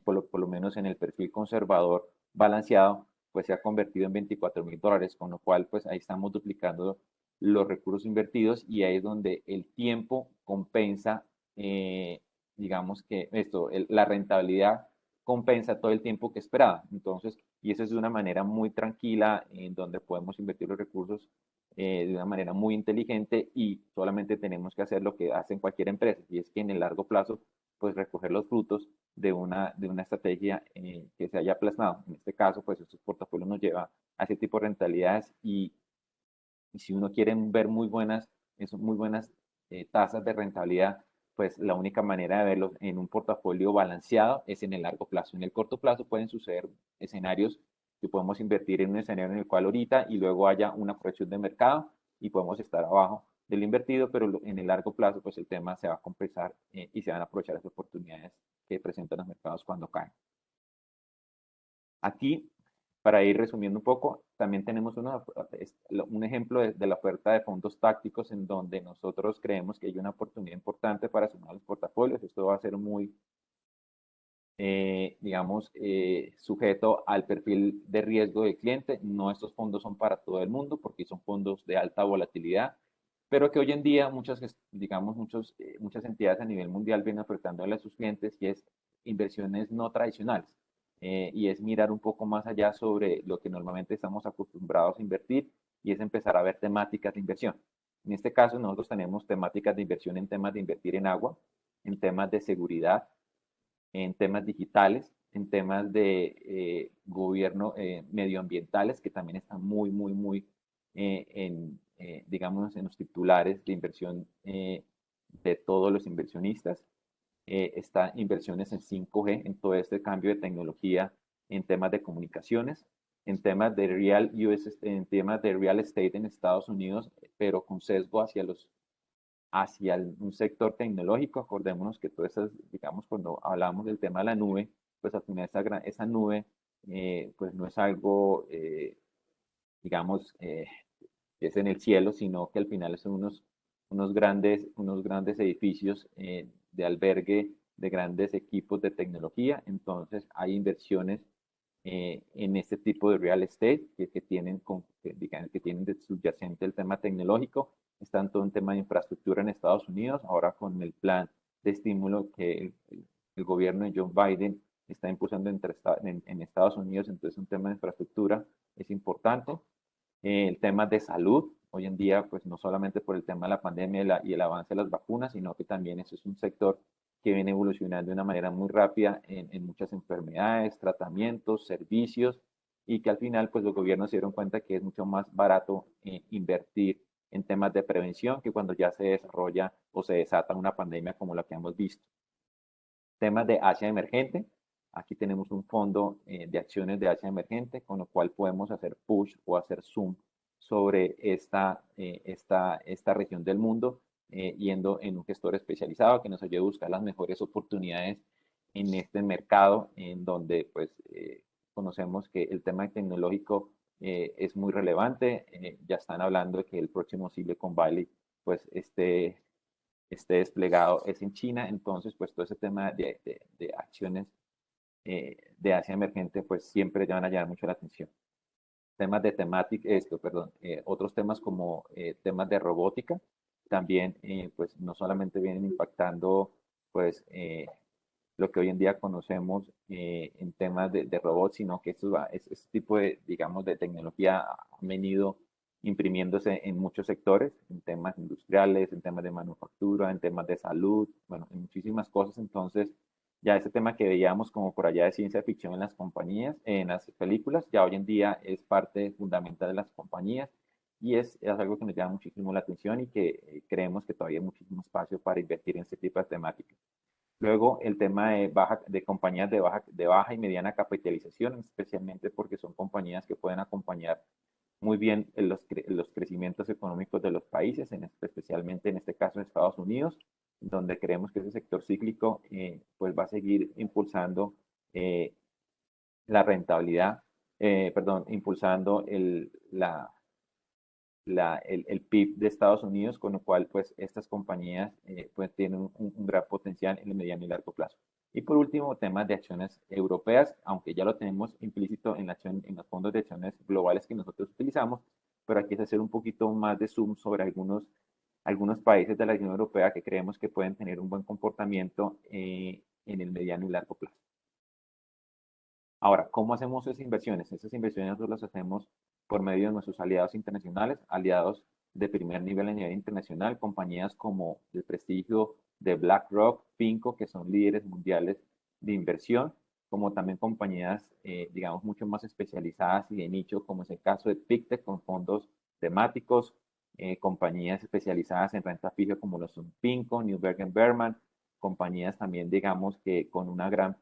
E: por lo menos en el perfil conservador balanceado, pues se ha convertido en $24,000, con lo cual pues ahí estamos duplicando los recursos invertidos y ahí es donde el tiempo compensa, digamos que la rentabilidad compensa todo el tiempo que esperaba. Entonces, y eso es de una manera muy tranquila en donde podemos invertir los recursos de una manera muy inteligente y solamente tenemos que hacer lo que hace en cualquier empresa y es que en el largo plazo pues recoger los frutos de una estrategia que se haya plasmado. En este caso, pues estos portafolios nos llevan a ese tipo de rentabilidades y si uno quiere ver muy buenas tasas de rentabilidad, pues la única manera de verlos en un portafolio balanceado es en el largo plazo. En el corto plazo pueden suceder escenarios que podemos invertir en un escenario en el cual ahorita y luego haya una corrección de mercado y podemos estar abajo del invertido, pero en el largo plazo pues el tema se va a compensar y se van a aprovechar las oportunidades que presentan los mercados cuando caen. Aquí, para ir resumiendo un poco, también tenemos un ejemplo de la oferta de fondos tácticos en donde nosotros creemos que hay una oportunidad importante para sumar los portafolios. Esto va a ser muy digamos, sujeto al perfil de riesgo del cliente. No, estos fondos son para todo el mundo porque son fondos de alta volatilidad, pero que hoy en día digamos, muchas entidades a nivel mundial vienen ofertándole a sus clientes y es inversiones no tradicionales. Y es mirar un poco más allá sobre lo que normalmente estamos acostumbrados a invertir y es empezar a ver temáticas de inversión. En este caso, nosotros tenemos temáticas de inversión en temas de invertir en agua, en temas de seguridad, en temas digitales, en temas de gobierno medioambientales, que también están muy digamos, en los titulares de inversión de todos los inversionistas. Está inversiones en 5G, en todo este cambio de tecnología en temas de comunicaciones, en temas de en temas de real estate en Estados Unidos, pero con sesgo hacia un sector tecnológico. Acordémonos que todas esas, digamos, cuando hablamos del tema de la nube, pues al final esa nube, pues no es algo, digamos, que es en el cielo, sino que al final son unos grandes edificios de albergue de grandes equipos de tecnología. Entonces hay inversiones en este tipo de real estate que tienen de subyacente el tema tecnológico. Está todo un tema de infraestructura en Estados Unidos, ahora con el plan de estímulo que el gobierno de Joe Biden está impulsando en Estados Unidos. Entonces un tema de infraestructura es importante. El tema de salud, hoy en día, pues no solamente por el tema de la pandemia y el avance de las vacunas, sino que también eso es un sector que viene evolucionando de una manera muy rápida en muchas enfermedades, tratamientos, servicios, y que al final, pues los gobiernos se dieron cuenta que es mucho más barato invertir en temas de prevención que cuando ya se desarrolla o se desata una pandemia como la que hemos visto. Temas de Asia emergente. Aquí tenemos un fondo de acciones de Asia emergente, con lo cual podemos hacer push o hacer zoom sobre esta región del mundo, yendo en un gestor especializado que nos ayude a buscar las mejores oportunidades en este mercado, en donde pues conocemos que el tema tecnológico es muy relevante. Ya están hablando de que el próximo Silicon Valley pues esté desplegado es en China. Entonces pues todo ese tema de acciones de Asia emergente pues siempre van a llamar mucho la atención. Temas de otros temas como temas de robótica también pues no solamente vienen impactando pues lo que hoy en día conocemos en temas de robots, sino que este tipo de, digamos, de tecnología ha venido imprimiéndose en muchos sectores, en temas industriales, en temas de manufactura, en temas de salud, bueno, en muchísimas cosas. Entonces, ya ese tema que veíamos como por allá de ciencia ficción en las compañías, en las películas, ya hoy en día es parte fundamental de las compañías y es algo que nos llama muchísimo la atención y que creemos que todavía hay muchísimo espacio para invertir en este tipo de temáticas. Luego, el tema de compañías de baja y mediana capitalización, especialmente porque son compañías que pueden acompañar muy bien los crecimientos económicos de los países, especialmente en este caso Estados Unidos, donde creemos que ese sector cíclico pues va a seguir impulsando la rentabilidad, impulsando el PIB de Estados Unidos, con lo cual pues estas compañías pues tienen un gran potencial en el mediano y largo plazo. Y por último, temas de acciones europeas, aunque ya lo tenemos implícito en los fondos de acciones globales que nosotros utilizamos, pero aquí es hacer un poquito más de zoom sobre algunos países de la Unión Europea que creemos que pueden tener un buen comportamiento en el mediano y largo plazo. Ahora, ¿cómo hacemos esas inversiones? Esas inversiones nosotros las hacemos por medio de nuestros aliados internacionales, aliados de primer nivel a nivel internacional, compañías como el prestigio de BlackRock, PIMCO, que son líderes mundiales de inversión, como también compañías, digamos, mucho más especializadas y de nicho, como es el caso de Pictet, con fondos temáticos, compañías especializadas en renta fija como los son PIMCO, Neuberger Berman, compañías también, digamos, que con una gran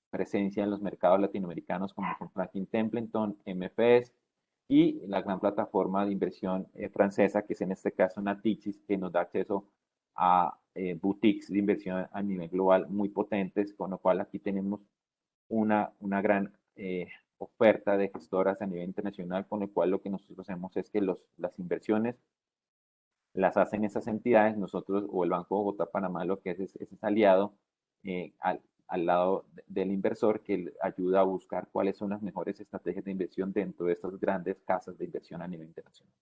E: presencia en los mercados latinoamericanos como son Franklin Templeton, MFS y la gran plataforma de inversión francesa, que es en este caso Natixis, que nos da acceso a boutiques de inversión a nivel global muy potentes, con lo cual aquí tenemos una gran oferta de gestoras a nivel internacional, con lo cual lo que nosotros hacemos es que las inversiones las hacen esas entidades, nosotros o el Banco de Bogotá, Panamá, lo que es aliado al al lado del inversor que ayuda a buscar cuáles son las mejores estrategias de inversión dentro de estas grandes casas de inversión a nivel internacional.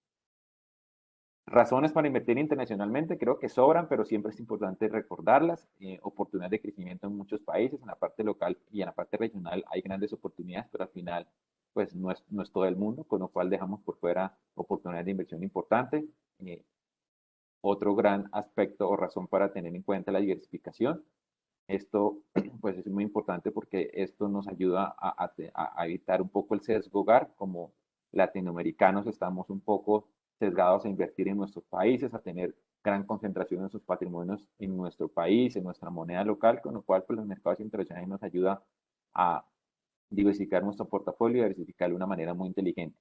E: Razones para invertir internacionalmente creo que sobran, pero siempre es importante recordarlas. Oportunidades de crecimiento en muchos países, en la parte local y en la parte regional hay grandes oportunidades, pero al final pues no es todo el mundo, con lo cual dejamos por fuera oportunidades de inversión importantes. Otro gran aspecto o razón para tener en cuenta la diversificación. Esto pues es muy importante porque esto nos ayuda a evitar un poco el sesgo hogar. Como latinoamericanos estamos un poco sesgados a invertir en nuestros países, a tener gran concentración de nuestros patrimonios en nuestro país, en nuestra moneda local, con lo cual pues, los mercados internacionales nos ayudan a diversificar nuestro portafolio y diversificar de una manera muy inteligente.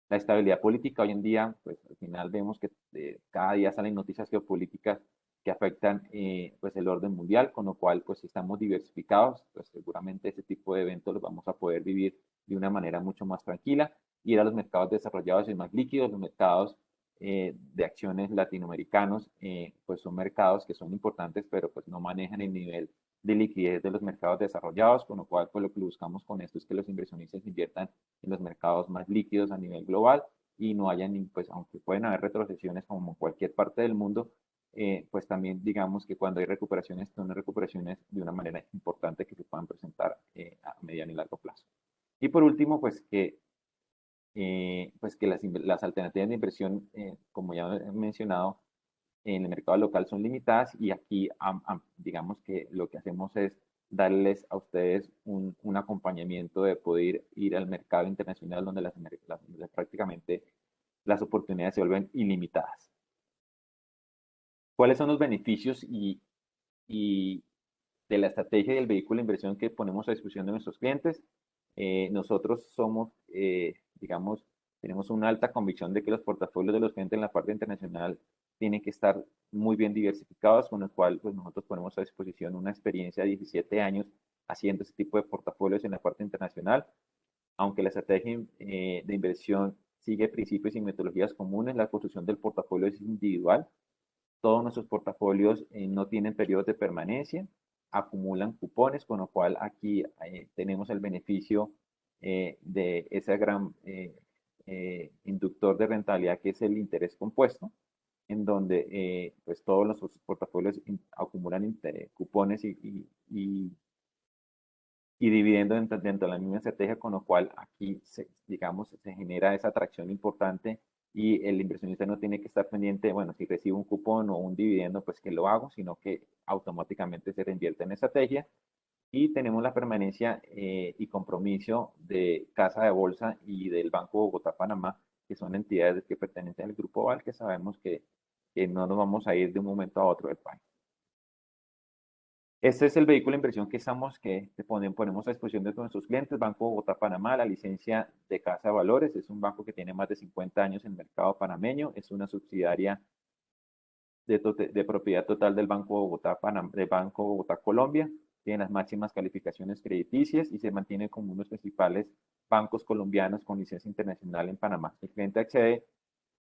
E: La estabilidad política hoy en día, pues al final vemos que cada día salen noticias geopolíticas que afectan pues el orden mundial, con lo cual pues si estamos diversificados, pues seguramente ese tipo de eventos los vamos a poder vivir de una manera mucho más tranquila, ir a los mercados desarrollados y más líquidos, los mercados de acciones latinoamericanos, pues son mercados que son importantes, pero pues no manejan el nivel de liquidez de los mercados desarrollados, con lo cual pues lo que buscamos con esto es que los inversionistas inviertan en los mercados más líquidos a nivel global y no hayan, pues aunque pueden haber retrocesiones como en cualquier parte del mundo, pues también digamos que cuando hay recuperaciones, son recuperaciones de una manera importante que se puedan presentar a mediano y largo plazo. Y por último, pues que las alternativas de inversión, como ya he mencionado, en el mercado local son limitadas y aquí digamos que lo que hacemos es darles a ustedes un acompañamiento de poder ir al mercado internacional donde prácticamente las oportunidades se vuelven ilimitadas. ¿Cuáles son los beneficios y de la estrategia y del vehículo de inversión que ponemos a disposición de nuestros clientes? Nosotros somos, digamos, tenemos una alta convicción de que los portafolios de los clientes en la parte internacional tienen que estar muy bien diversificados, con lo cual pues, nosotros ponemos a disposición una experiencia de 17 años haciendo ese tipo de portafolios en la parte internacional. Aunque la estrategia de inversión sigue principios y metodologías comunes, la construcción del portafolio es individual. Todos nuestros portafolios no tienen periodos de permanencia, acumulan cupones, con lo cual aquí tenemos el beneficio de ese gran inductor de rentabilidad que es el interés compuesto, en donde pues todos los portafolios acumulan cupones y dividendos dentro de la misma estrategia, con lo cual aquí, digamos, se genera esa atracción importante y el inversionista no tiene que estar pendiente, bueno, si recibo un cupón o un dividendo, pues que lo hago, sino que automáticamente se reinvierte en la estrategia. Y tenemos la permanencia y compromiso de Casa de Bolsa y del Banco Bogotá Panamá, que son entidades que pertenecen al Grupo Val, que sabemos que no nos vamos a ir de un momento a otro del país. Este es el vehículo de inversión que ponemos a disposición de nuestros clientes, Banco Bogotá Panamá, la licencia de Casa de Valores, es un banco que tiene más de 50 años en el mercado panameño, es una subsidiaria de propiedad total del Banco Bogotá, del Banco Bogotá Colombia, tiene las máximas calificaciones crediticias y se mantiene como uno de los principales bancos colombianos con licencia internacional en Panamá. El cliente accede,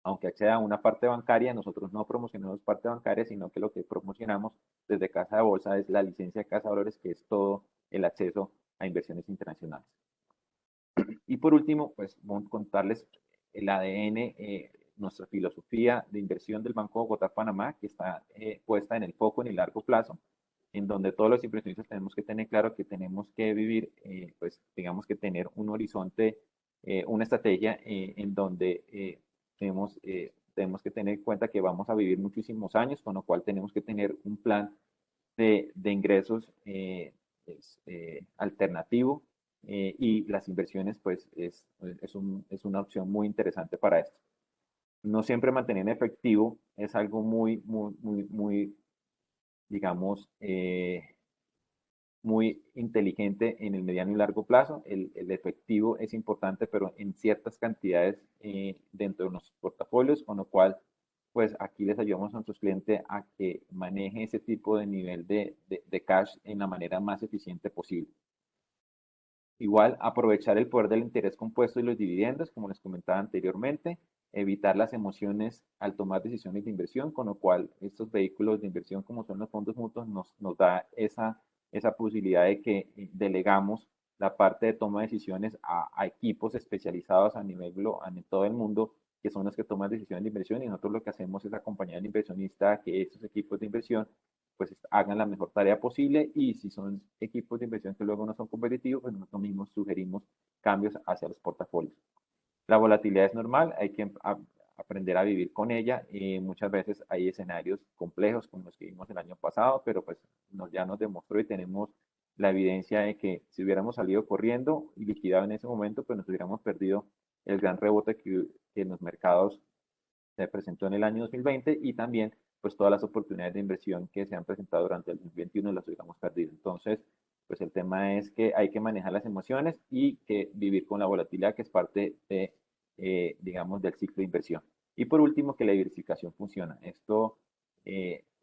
E: aunque acceda a una parte bancaria, nosotros no promocionamos parte bancaria, sino que lo que promocionamos desde Casa de Bolsa es la licencia de Casa de Valores, que es todo el acceso a inversiones internacionales. Y por último, pues vamos a contarles el ADN, nuestra filosofía de inversión del Banco Bogotá Panamá, que está puesta en el foco en el largo plazo, en donde todos los inversionistas tenemos que tener claro que tenemos que vivir, pues digamos que tener un horizonte, una estrategia en donde tenemos que tener en cuenta que vamos a vivir muchísimos años, con lo cual tenemos que tener un plan de ingresos alternativo y las inversiones pues es una opción muy interesante para esto. No siempre mantener en efectivo es algo muy digamos, muy inteligente en el mediano y largo plazo. El efectivo es importante, pero en ciertas cantidades dentro de nuestros portafolios, con lo cual, pues aquí les ayudamos a nuestros clientes a que maneje ese tipo de nivel de cash en la manera más eficiente posible. Igual, aprovechar el poder del interés compuesto y los dividendos, como les comentaba anteriormente, evitar las emociones al tomar decisiones de inversión, con lo cual estos vehículos de inversión, como son los fondos mutuos, nos da esa esa posibilidad de que delegamos la parte de toma de decisiones a equipos especializados a nivel en todo el mundo, que son los que toman decisiones de inversión, y nosotros lo que hacemos es acompañar al inversionista a que estos equipos de inversión pues hagan la mejor tarea posible, y si son equipos de inversión que luego no son competitivos, pues nosotros mismos sugerimos cambios hacia los portafolios. La volatilidad es normal, hay que aprender a vivir con ella, y muchas veces hay escenarios complejos como los que vimos el año pasado, pero pues ya nos demostró y tenemos la evidencia de que si hubiéramos salido corriendo y liquidado en ese momento, pues nos hubiéramos perdido el gran rebote que en los mercados se presentó en el año 2020, y también pues todas las oportunidades de inversión que se han presentado durante el 2021 las hubiéramos perdido. Entonces, pues el tema es que hay que manejar las emociones y que vivir con la volatilidad, que es parte de, digamos, del ciclo de inversión. Y por último, que la diversificación funciona. Esto,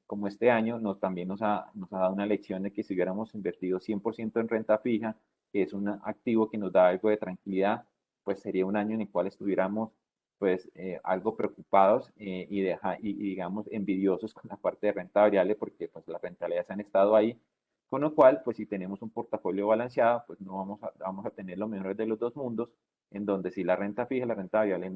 E: como este año, también nos ha dado una lección de que si hubiéramos invertido 100% en renta fija, que es un activo que nos da algo de tranquilidad, pues sería un año en el cual estuviéramos pues algo preocupados, y digamos envidiosos con la parte de renta variable, porque pues las rentabilidades han estado ahí, con lo cual pues si tenemos un portafolio balanceado, pues no vamos a tener lo mejor de los dos mundos, en donde si la renta fija y la renta variable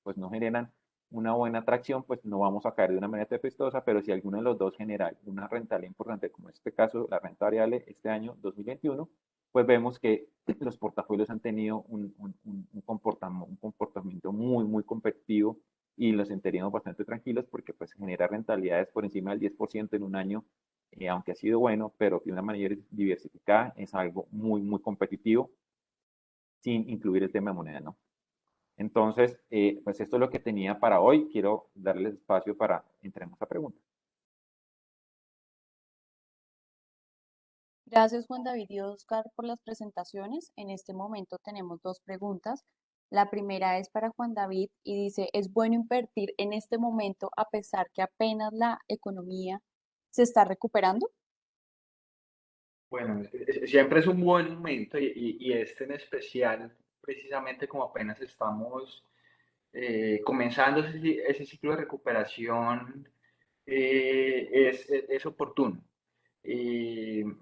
E: pues no generan una buena atracción, pues no vamos a caer de una manera tempestuosa, pero si alguno de los dos genera una rentabilidad importante, como en este caso la renta variable este año 2021, pues vemos que los portafolios han tenido un comportamiento muy, muy competitivo, y los sentiríamos bastante tranquilos porque pues genera rentabilidades por encima del 10% en un año, aunque ha sido bueno, pero de una manera diversificada, es algo muy, muy competitivo, sin incluir el tema de moneda, ¿no? Entonces, pues esto es lo que tenía para hoy. Quiero darles espacio para entremos a preguntas.
A: Gracias Juan David y Oscar por las presentaciones. En este momento tenemos dos preguntas. La primera es para Juan David y dice, ¿es bueno invertir en este momento a pesar que apenas la economía se está recuperando?
D: Bueno, siempre es un buen momento, y este en especial, precisamente como apenas estamos comenzando ese ciclo de recuperación, es oportuno.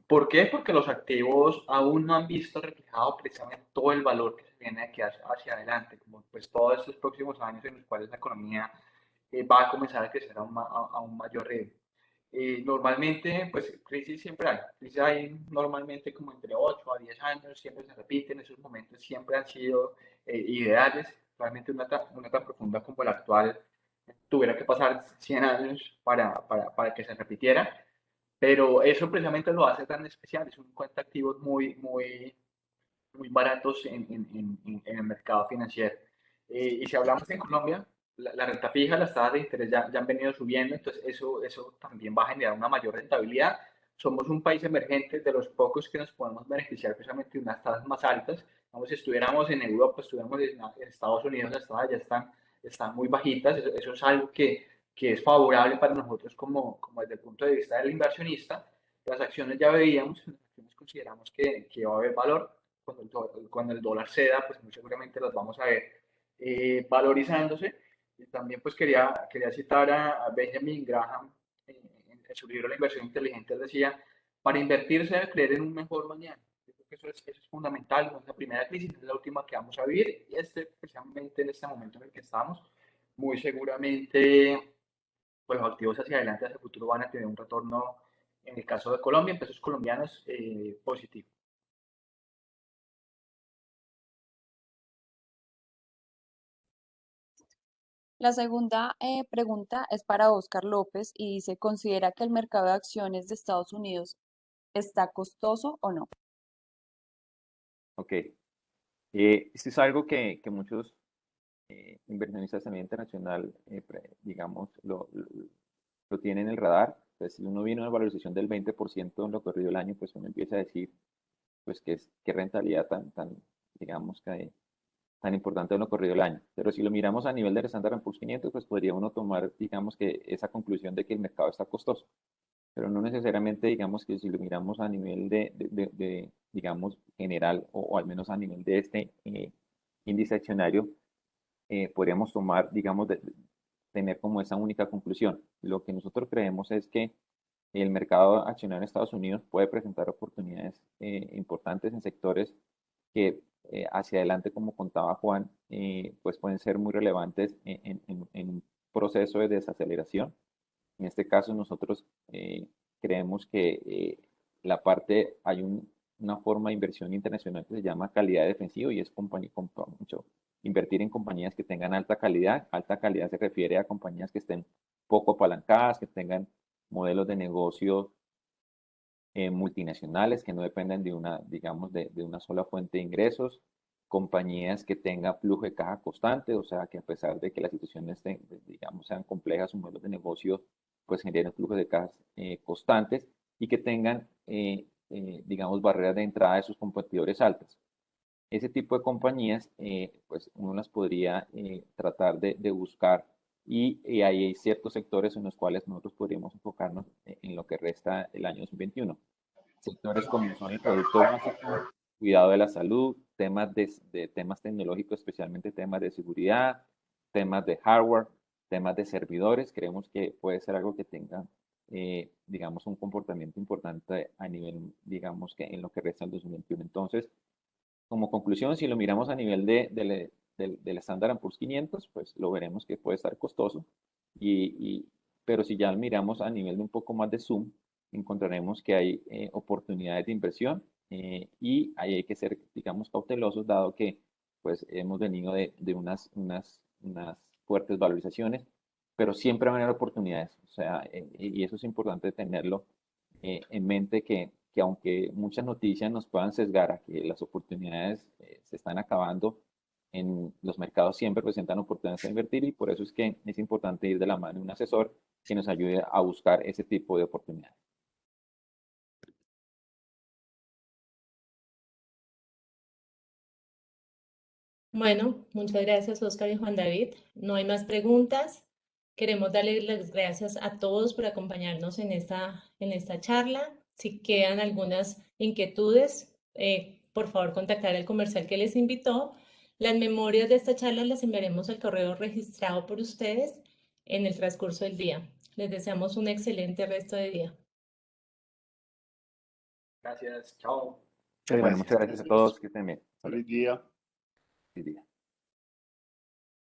D: ¿Por qué? Porque los activos aún no han visto reflejado precisamente todo el valor que se viene aquí hacia adelante, como pues todos estos próximos años en los cuales la economía va a comenzar a crecer a un mayor ritmo. Normalmente, pues crisis hay normalmente como entre 8 a 10 años, siempre se repiten, esos momentos siempre han sido ideales. Realmente una tan profunda como la actual tuviera que pasar 100 años para que se repitiera, pero eso precisamente lo hace tan especial. Es un cuenta de activos muy, muy, muy baratos en el mercado financiero. Y si hablamos en Colombia, la renta fija, las tasas de interés ya han venido subiendo, entonces eso también va a generar una mayor rentabilidad. Somos un país emergente, de los pocos que nos podemos beneficiar precisamente de unas tasas más altas. Vamos, si estuviéramos en Europa, estuviéramos en Estados Unidos, las tasas ya están muy bajitas. Eso es algo que es favorable para nosotros como desde el punto de vista del inversionista. Las acciones ya veíamos, las acciones consideramos que va a haber valor. Cuando el dólar ceda, pues muy seguramente las vamos a ver valorizándose. Y también pues quería citar a Benjamin Graham en su libro La inversión inteligente. Él decía, para invertir se debe creer en un mejor mañana. Yo creo que eso es fundamental. No es la primera crisis, es la última que vamos a vivir, y precisamente en este momento en el que estamos, muy seguramente pues los activos hacia adelante, hacia el futuro, van a tener un retorno, en el caso de Colombia, en pesos colombianos, positivo.
A: La segunda pregunta es para Oscar López y dice, ¿considera que el mercado de acciones de Estados Unidos está costoso o no?
E: Ok. Esto es algo que muchos inversionistas también internacional, digamos, lo tienen en el radar. Pues si uno viene a una valorización del 20% en lo corrido del año, pues uno empieza a decir, pues qué rentabilidad digamos, tan importante en lo corrido del año. Pero si lo miramos a nivel del Standard Poor's 500, pues podría uno tomar, digamos, que esa conclusión de que el mercado está costoso. Pero no necesariamente, digamos, que si lo miramos a nivel digamos, general, o al menos a nivel de este índice accionario, podríamos tomar, digamos, tener como esa única conclusión. Lo que nosotros creemos es que el mercado accionario en Estados Unidos puede presentar oportunidades importantes en sectores que hacia adelante, como contaba Juan, pues pueden ser muy relevantes en un proceso de desaceleración. En este caso, nosotros creemos que una forma de inversión internacional que se llama calidad defensiva y es invertir en compañías que tengan alta calidad. Alta calidad se refiere a compañías que estén poco apalancadas, que tengan modelos de negocio multinacionales, que no dependan de digamos, de una sola fuente de ingresos, compañías que tengan flujo de caja constante, o sea, que a pesar de que las situaciones, digamos, sean complejas, sus modelos de negocio, pues generen flujos de caja constantes y que tengan, digamos, barreras de entrada de sus competidores altas. Ese tipo de compañías, pues uno las podría tratar de buscar y ahí hay ciertos sectores en los cuales nosotros podríamos enfocarnos en lo que resta el año 2021. Sectores como son el producto básico, cuidado de la salud, temas temas tecnológicos, especialmente temas de seguridad, temas de hardware, temas de servidores. Creemos que puede ser algo que tenga, digamos, un comportamiento importante a nivel, digamos, que en lo que resta el 2021. Entonces, como conclusión, si lo miramos a nivel del Standard & Poor's 500, pues lo veremos que puede estar costoso, pero si ya lo miramos a nivel de un poco más de zoom, encontraremos que hay oportunidades de inversión y ahí hay que ser, digamos, cautelosos, dado que pues hemos venido de unas fuertes valorizaciones, pero siempre van a haber oportunidades, o sea, y eso es importante tenerlo en mente que aunque muchas noticias nos puedan sesgar a que las oportunidades se están acabando, en los mercados siempre presentan oportunidades de invertir y por eso es que es importante ir de la mano de un asesor que nos ayude a buscar ese tipo de oportunidades.
B: Bueno, muchas gracias, Oscar y Juan David. No hay más preguntas. Queremos darles las gracias a todos por acompañarnos en esta charla. Si quedan algunas inquietudes, por favor, contactar al comercial que les invitó. Las memorias de esta charla las enviaremos al correo registrado por ustedes en el transcurso del día. Les deseamos un excelente resto de día.
D: Gracias, chao.
E: Bueno, muchas gracias a todos, que estén bien.
F: Feliz día.
E: Feliz día.